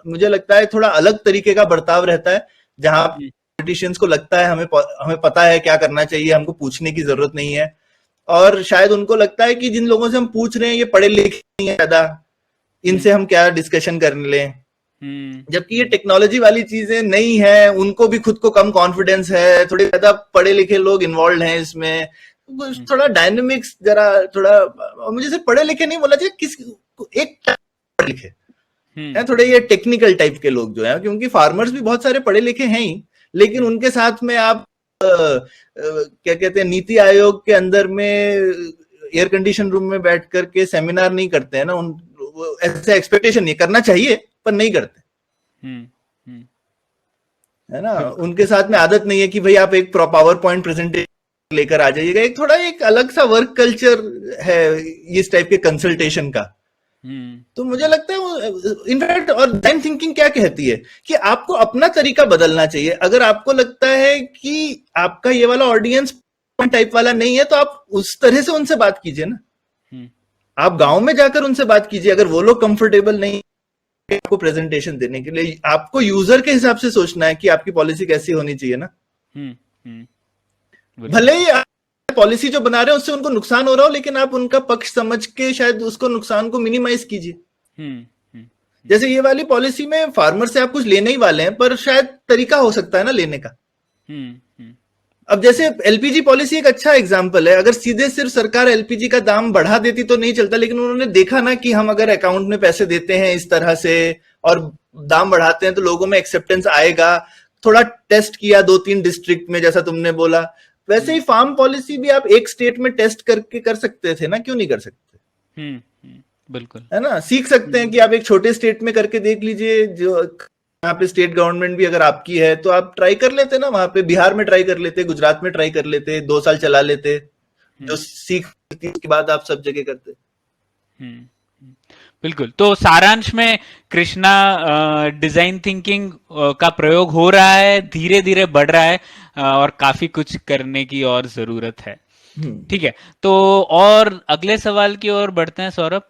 मुझे लगता है थोड़ा अलग तरीके का बर्ताव रहता है, जहां पॉलिटिशियंस को लगता है हमें पता है क्या करना चाहिए, हमको पूछने की जरूरत नहीं है। और शायद उनको लगता है कि जिन लोगों से हम पूछ रहे हैं ये पढ़े लिखे नहीं है ज्यादा, इनसे हम क्या डिस्कशन कर लें। जबकि ये टेक्नोलॉजी वाली चीजें नहीं है, उनको भी खुद को कम कॉन्फिडेंस है, थोड़े ज्यादा पढ़े लिखे लोग इन्वॉल्व हैं इसमें, थोड़ा डायनेमिक्स जरा थोड़ा, मुझे सिर्फ पढ़े लिखे नहीं बोला चाहिए, किस एक पढ़े लिखे है, थोड़े ये टेक्निकल टाइप के लोग जो है, क्योंकि फार्मर्स भी बहुत सारे पढ़े लिखे हैं ही, लेकिन उनके साथ में आप क्या कहते हैं नीति आयोग के अंदर में एयर कंडीशन रूम में बैठ करके सेमिनार नहीं करते हैं ना, ऐसा एक्सपेक्टेशन नहीं करना चाहिए पर नहीं करते, है ना। उनके साथ में आदत नहीं है कि भाई आप एक पावर पॉइंट प्रेजेंटेशन लेकर आ जाइएगा, एक थोड़ा एक अलग सा वर्क कल्चर है इस टाइप के कंसल्टेशन का। तो मुझे लगता है इनफैक्ट, और डिजाइन थिंकिंग क्या कहती है कि आपको अपना तरीका बदलना चाहिए। अगर आपको लगता है कि आपका ये वाला ऑडियंस टाइप वाला नहीं है, तो आप उस तरह से उनसे बात कीजिए ना, आप गांव में जाकर उनसे बात कीजिए। अगर वो लोग कंफर्टेबल नहीं आपको प्रेजेंटेशन देने के लिए, आपको यूजर के हिसाब से सोचना है कि आपकी पॉलिसी कैसी होनी चाहिए ना। भले ही पॉलिसी जो बना रहे हैं उससे उनको नुकसान हो रहा हो, लेकिन आप उनका पक्ष समझ के शायद उसको नुकसान को मिनिमाइज कीजिए। जैसे ये वाली पॉलिसी में फार्मर से आप कुछ लेने ही वाले हैं, पर शायद तरीका हो सकता है ना लेने का। अब जैसे एलपीजी पॉलिसी एक अच्छा एग्जांपल है, अगर सीधे सिर्फ सरकार एलपीजी का दाम बढ़ा देती तो नहीं चलता, लेकिन उन्होंने देखा ना कि हम अगर अकाउंट में पैसे देते हैं इस तरह से और दाम बढ़ाते हैं तो लोगों में एक्सेप्टेंस आएगा। थोड़ा टेस्ट किया 2-3 डिस्ट्रिक्ट में, जैसा तुमने बोला, वैसे ही फार्म पॉलिसी भी आप एक स्टेट में टेस्ट करके कर सकते थे ना, क्यों नहीं कर सकते? बिल्कुल, है ना, सीख सकते हैं कि आप एक छोटे स्टेट में करके देख लीजिए, जो यहाँ पे स्टेट गवर्नमेंट भी अगर आपकी है तो आप ट्राई कर लेते ना, वहां पे बिहार में ट्राई कर लेते, गुजरात में ट्राई कर लेते, 2 साल चला लेते, जो सीख मिलती है उसके बाद आप सब जगह करते हैं। बिल्कुल। तो सारांश में कृष्णा डिजाइन थिंकिंग का प्रयोग हो रहा है, धीरे धीरे बढ़ रहा है, और काफी कुछ करने की और जरूरत है। ठीक है, तो और अगले सवाल की ओर बढ़ते हैं सौरभ।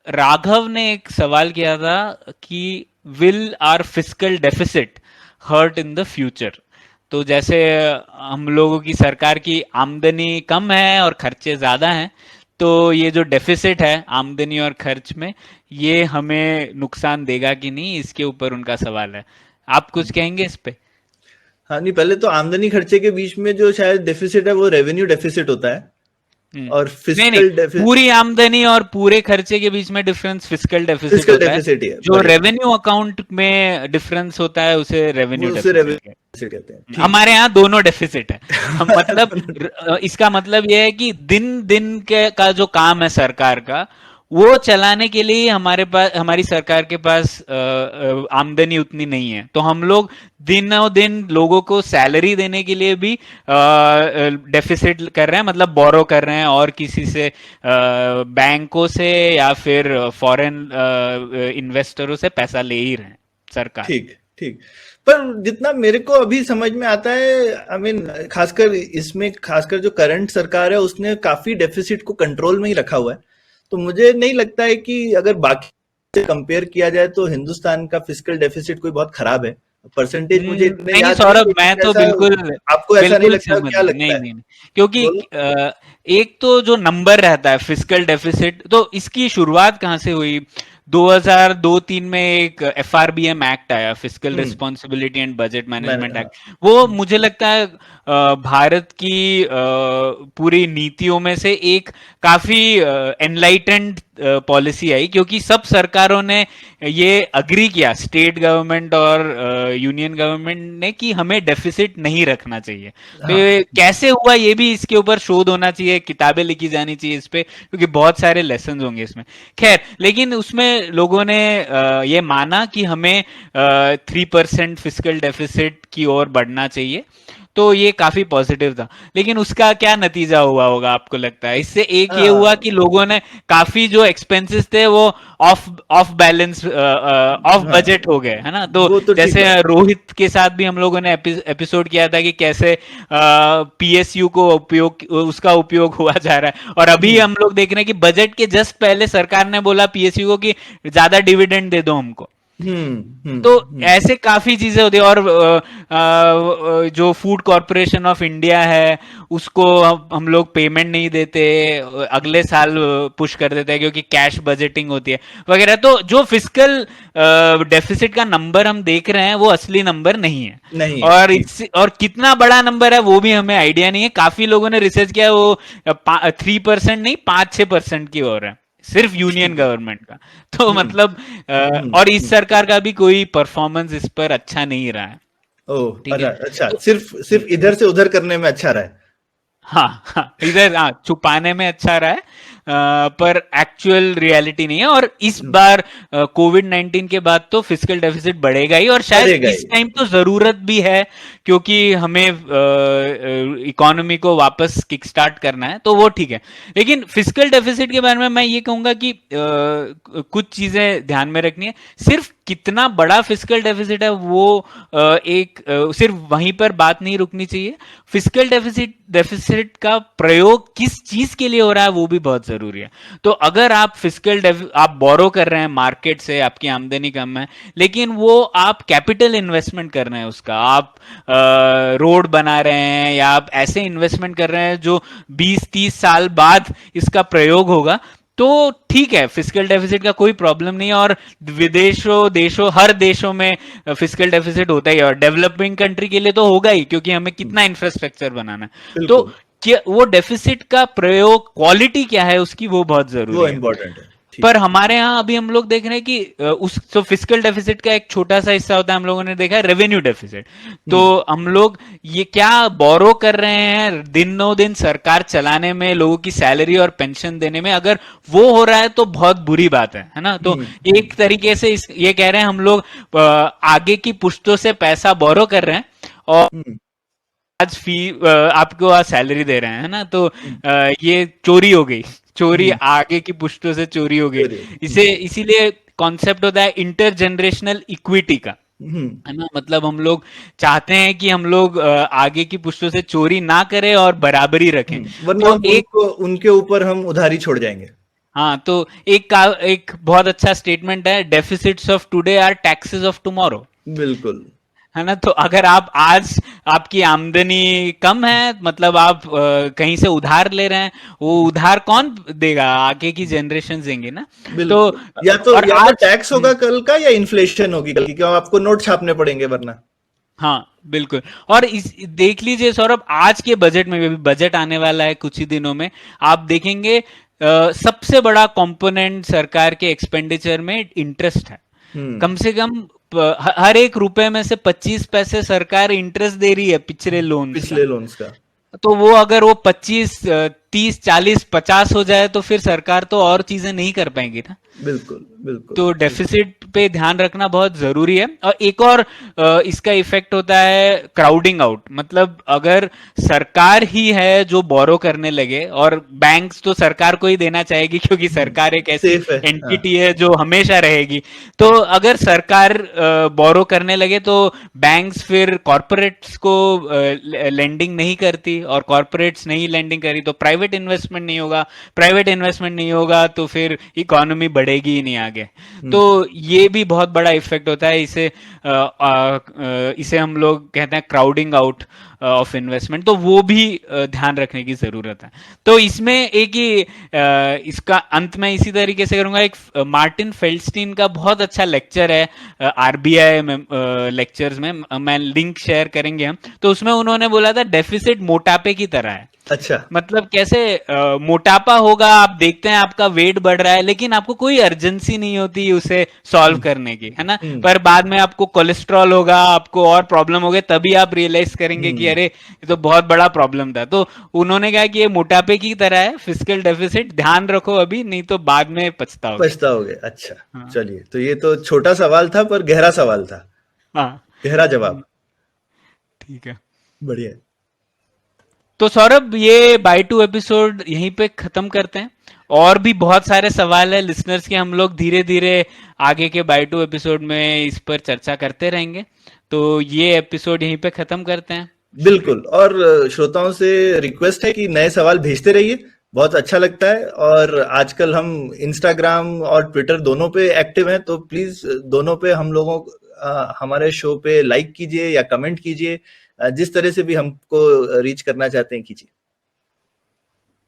राघव ने एक सवाल किया था कि will our fiscal deficit hurt in the future. तो जैसे हम लोगों की सरकार की आमदनी कम है और खर्चे ज्यादा हैं, तो ये जो डेफिसिट है आमदनी और खर्च में, ये हमें नुकसान देगा कि नहीं, इसके ऊपर उनका सवाल है। आप कुछ कहेंगे इस पे? हाँ, नहीं, पहले तो आमदनी खर्चे के बीच में जो शायद डेफिसिट है वो रेवेन्यू डेफिसिट होता है, और नहीं नहीं, फिस्कल डेफिसिट, पूरी आमदनी और पूरे खर्चे के बीच में डिफरेंस फिस्कल डेफिसिट फिस्कल होता है। डेफिसिट ही है। जो रेवेन्यू अकाउंट में डिफरेंस होता है उसे रेवेन्यू उसे डेफिसिट डेफिसिट कहते हैं। ठीक। हमारे यहाँ दोनों डेफिसिट है। हम मतलब इसका मतलब यह है कि दिन दिन के का जो काम है सरकार का, वो चलाने के लिए हमारे पास, हमारी सरकार के पास आमदनी उतनी नहीं है, तो हम लोग दिनों दिन लोगों को सैलरी देने के लिए भी डेफिसिट कर रहे हैं, मतलब बोरो कर रहे हैं, और किसी से बैंकों से या फिर फॉरेन इन्वेस्टरों से पैसा ले ही रहे हैं सरकार। ठीक ठीक। पर जितना मेरे को अभी समझ में आता है, आई मीन खासकर इसमें, खासकर जो करंट सरकार है उसने काफी डेफिसिट को कंट्रोल में ही रखा हुआ है। तो मुझे नहीं लगता है कि अगर बाकी से कंपेयर किया जाए तो हिंदुस्तान का फिस्कल डेफिसिट कोई बहुत खराब है। परसेंटेज मुझे इतने नहीं याद सौरभ, नहीं, मैं तो ऐसा बिल्कुल आपको ऐसा नहीं बिल्कुल लगता? सहमत क्या नहीं, लगता है? नहीं, क्योंकि बोलो। एक तो जो नंबर रहता है फिस्कल डेफिसिट, तो इसकी शुरुआत कहाँ से हुई? 2002-3 में एक FRBM एक्ट आया, fiscal responsibility and budget management act. वो मुझे लगता है भारत की पूरी नीतियों में से एक काफी एनलाइटेंड पॉलिसी आई, क्योंकि सब सरकारों ने ये अग्री किया, स्टेट गवर्नमेंट और यूनियन गवर्नमेंट ने, कि हमें डेफिसिट नहीं रखना चाहिए। तो कैसे हुआ ये भी इसके ऊपर शोध होना चाहिए, किताबें लिखी जानी चाहिए इस पे, क्योंकि बहुत सारे लेसन होंगे इसमें। खैर, लेकिन उसमें लोगों ने ये माना कि हमें 3% फिस्कल डेफिसिट की ओर बढ़ना चाहिए, तो ये काफी पॉजिटिव था। लेकिन उसका क्या नतीजा हुआ होगा आपको लगता है? इससे एक ये हुआ कि लोगों ने काफी जो एक्सपेंसेस थे वो ऑफ बैलेंस, ऑफ बजट हो गए, है ना? तो जैसे रोहित के साथ भी हम लोगों ने एपिसोड किया था कि कैसे PSU को उसका उपयोग हुआ जा रहा है, और अभी हम लोग देख रहे हैं कि बजट के जस्ट पहले सरकार ने बोला PSU को कि ज्यादा डिविडेंड दे दो हमको। तो ऐसे काफी चीजें होती है। और जो फूड कॉर्पोरेशन ऑफ इंडिया है उसको हम लोग पेमेंट नहीं देते, अगले साल पुश कर देते हैं क्योंकि कैश बजटिंग होती है वगैरह। तो जो फिस्कल डेफिसिट का नंबर हम देख रहे हैं वो असली नंबर नहीं है, और कितना बड़ा नंबर है वो भी हमें आइडिया नहीं है। काफी लोगों ने रिसर्च किया, वो 3% नहीं 5-6% की ओर है, सिर्फ यूनियन गवर्नमेंट का। तो मतलब और इस सरकार का भी कोई परफॉर्मेंस इस पर अच्छा नहीं रहा है। ओह अच्छा, सिर्फ इधर से उधर करने में अच्छा रहा है। हाँ, इधर छुपाने में अच्छा रहा है, पर एक्चुअल रियलिटी नहीं है। और इस बार कोविड-19 के बाद तो फिस्कल डेफिसिट बढ़ेगा ही, और शायद इस टाइम तो जरूरत भी है, क्योंकि हमें इकोनॉमी को वापस किक स्टार्ट करना है, तो वो ठीक है। लेकिन फिस्कल डेफिसिट के बारे में मैं ये कहूंगा कि कुछ चीजें ध्यान में रखनी है। सिर्फ कितना बड़ा फिस्कल डेफिसिट है वो सिर्फ वहीं पर बात नहीं रुकनी चाहिए। फिस्कल डेफिसिट का प्रयोग किस चीज के लिए हो रहा है वो भी बहुत जरूरी है। तो अगर आप आप बोरो कर रहे हैं मार्केट से, आपकी आमदनी कम है, लेकिन वो आप कैपिटल इन्वेस्टमेंट कर रहे हैं, उसका आप रोड बना रहे हैं, या आप ऐसे इन्वेस्टमेंट कर रहे हैं जो 20-30 साल बाद इसका प्रयोग होगा, तो ठीक है, फिस्कल डेफिसिट का कोई प्रॉब्लम नहीं है। और देशों हर देशों में फिस्कल डेफिसिट होता ही है, और डेवलपिंग कंट्री के लिए तो होगा ही, क्योंकि हमें कितना इंफ्रास्ट्रक्चर बनाना है। तो वो डेफिसिट का प्रयोग, क्वालिटी क्या है उसकी, वो बहुत जरूरी है, वो इम्पोर्टेंट है। पर हमारे यहाँ अभी हम लोग देख रहे हैं कि तो फिस्कल डेफिसिट का एक छोटा सा हिस्सा होता है, हम लोगों ने देखा है रेवेन्यू डेफिसिट। तो हम लोग ये क्या बोरो कर रहे हैं दिनों दिन सरकार चलाने में, लोगों की सैलरी और पेंशन देने में, अगर वो हो रहा है तो बहुत बुरी बात है ना? तो एक तरीके से ये कह रहे हैं हम लोग आगे की पुश्तों से पैसा बोरो कर रहे हैं, और आज आपको आज सैलरी दे रहे हैं ना, तो ये चोरी हो गई, चोरी हम्म, आगे की पुश्तों से चोरी हो गई। जरूर। इसीलिए कॉन्सेप्ट होता है इंटरजेनरेशनल इक्विटी का, है ना। मतलब हम लोग चाहते हैं कि हम लोग आगे की पुश्तों से चोरी ना करें और बराबरी रखें। वरना तो हम एक, उनको उनके ऊपर हम उधारी छोड़ जाएंगे। हाँ, तो एक बहुत अच्छा स्टेटमेंट है, deficits of today are taxes of tomorrow, बिल्कुल। है ना। तो अगर आप आज आपकी आमदनी कम है, मतलब आप कहीं से उधार ले रहे हैं, वो उधार कौन देगा? आगे की जनरेशन देंगे ना। तो बिल्कुल, और या तो आज, टैक्स होगा कल का, या इन्फ्लेशन होगी कल की, क्यों आपको नोट छापने पड़ेंगे वरना। हाँ बिल्कुल। और इस देख लीजिए सौरभ, आज के बजट में भी, अभी बजट आने वाला है कुछ ही दिनों में, आप देखेंगे सबसे बड़ा कंपोनेंट सरकार के एक्सपेंडिचर में इंटरेस्ट है। कम से कम हर एक रुपए में से 25 पैसे सरकार इंटरेस्ट दे रही है पिछले लोन्स का। पिछले लोन्स का। तो वो अगर वो 25, 30, 40, 50 हो जाए तो फिर सरकार तो और चीजें नहीं कर पाएंगी ना। बिल्कुल बिल्कुल। तो डेफिसिट पे ध्यान रखना बहुत जरूरी है। और एक और इसका इफेक्ट होता है क्राउडिंग आउट। मतलब अगर सरकार ही है जो बोरो करने लगे, और बैंक्स तो सरकार को ही देना चाहेगी क्योंकि सरकार एक ऐसी सेफ है, हाँ। एंटिटी है जो हमेशा रहेगी। तो अगर सरकार बोरो करने लगे तो बैंक्स फिर कॉरपोरेट्स को लेंडिंग नहीं करती, और कॉरपोरेट्स नहीं लेंडिंग करी तो प्राइवेट इन्वेस्टमेंट नहीं होगा, प्राइवेट इन्वेस्टमेंट नहीं होगा तो फिर इकोनॉमी बढ़ेगी ही नहीं आगे। तो ये भी बहुत बड़ा इफेक्ट होता है। इसे हम लोग कहते हैं क्राउडिंग आउट ऑफ इन्वेस्टमेंट। तो वो भी ध्यान रखने की जरूरत है। तो इसमें एक ही इसका अंत में इसी तरीके से करूंगा। एक मार्टिन फेल्डस्टीन का बहुत अच्छा लेक्चर है आरबीआई लेक्चर्स में, मैं लिंक शेयर करेंगे हम। तो उसमें उन्होंने बोला था डेफिसिट मोटापे की तरह है। अच्छा। मतलब कैसे? मोटापा होगा, आप देखते हैं आपका वेट बढ़ रहा है, लेकिन आपको कोई अर्जेंसी नहीं होती उसे सॉल्व करने की, है ना। पर बाद में आपको कोलेस्ट्रॉल होगा, आपको और प्रॉब्लम हो गए, तभी आप रियलाइज करेंगे कि अरे ये तो बहुत बड़ा प्रॉब्लम था। तो उन्होंने कहा कि ये मोटापे की तरह है फिजिकल डेफिसिट, ध्यान रखो अभी, नहीं तो बाद में पछताओगे। पछताओगे। अच्छा। हाँ। चलिए, तो ये तो छोटा सवाल था पर गहरा सवाल था। हाँ। गहरा जवाब। ठीक है। बढ़िया। तो सौरभ, ये बाय टू एपिसोड यहीं पे खत्म करते हैं। और भी बहुत सारे सवाल है लिसनर्स के, हम लोग धीरे धीरे आगे के बाय टू एपिसोड में इस पर चर्चा करते रहेंगे। तो ये एपिसोड यहीं पे खत्म करते हैं। बिल्कुल। और श्रोताओं से रिक्वेस्ट है कि नए सवाल भेजते रहिए, बहुत अच्छा लगता है। और आजकल हम इंस्टाग्राम और ट्विटर दोनों पे एक्टिव हैं, तो प्लीज दोनों पे हम लोगों हमारे शो पे लाइक कीजिए या कमेंट कीजिए, जिस तरह से भी हमको रीच करना चाहते हैं कीजिए।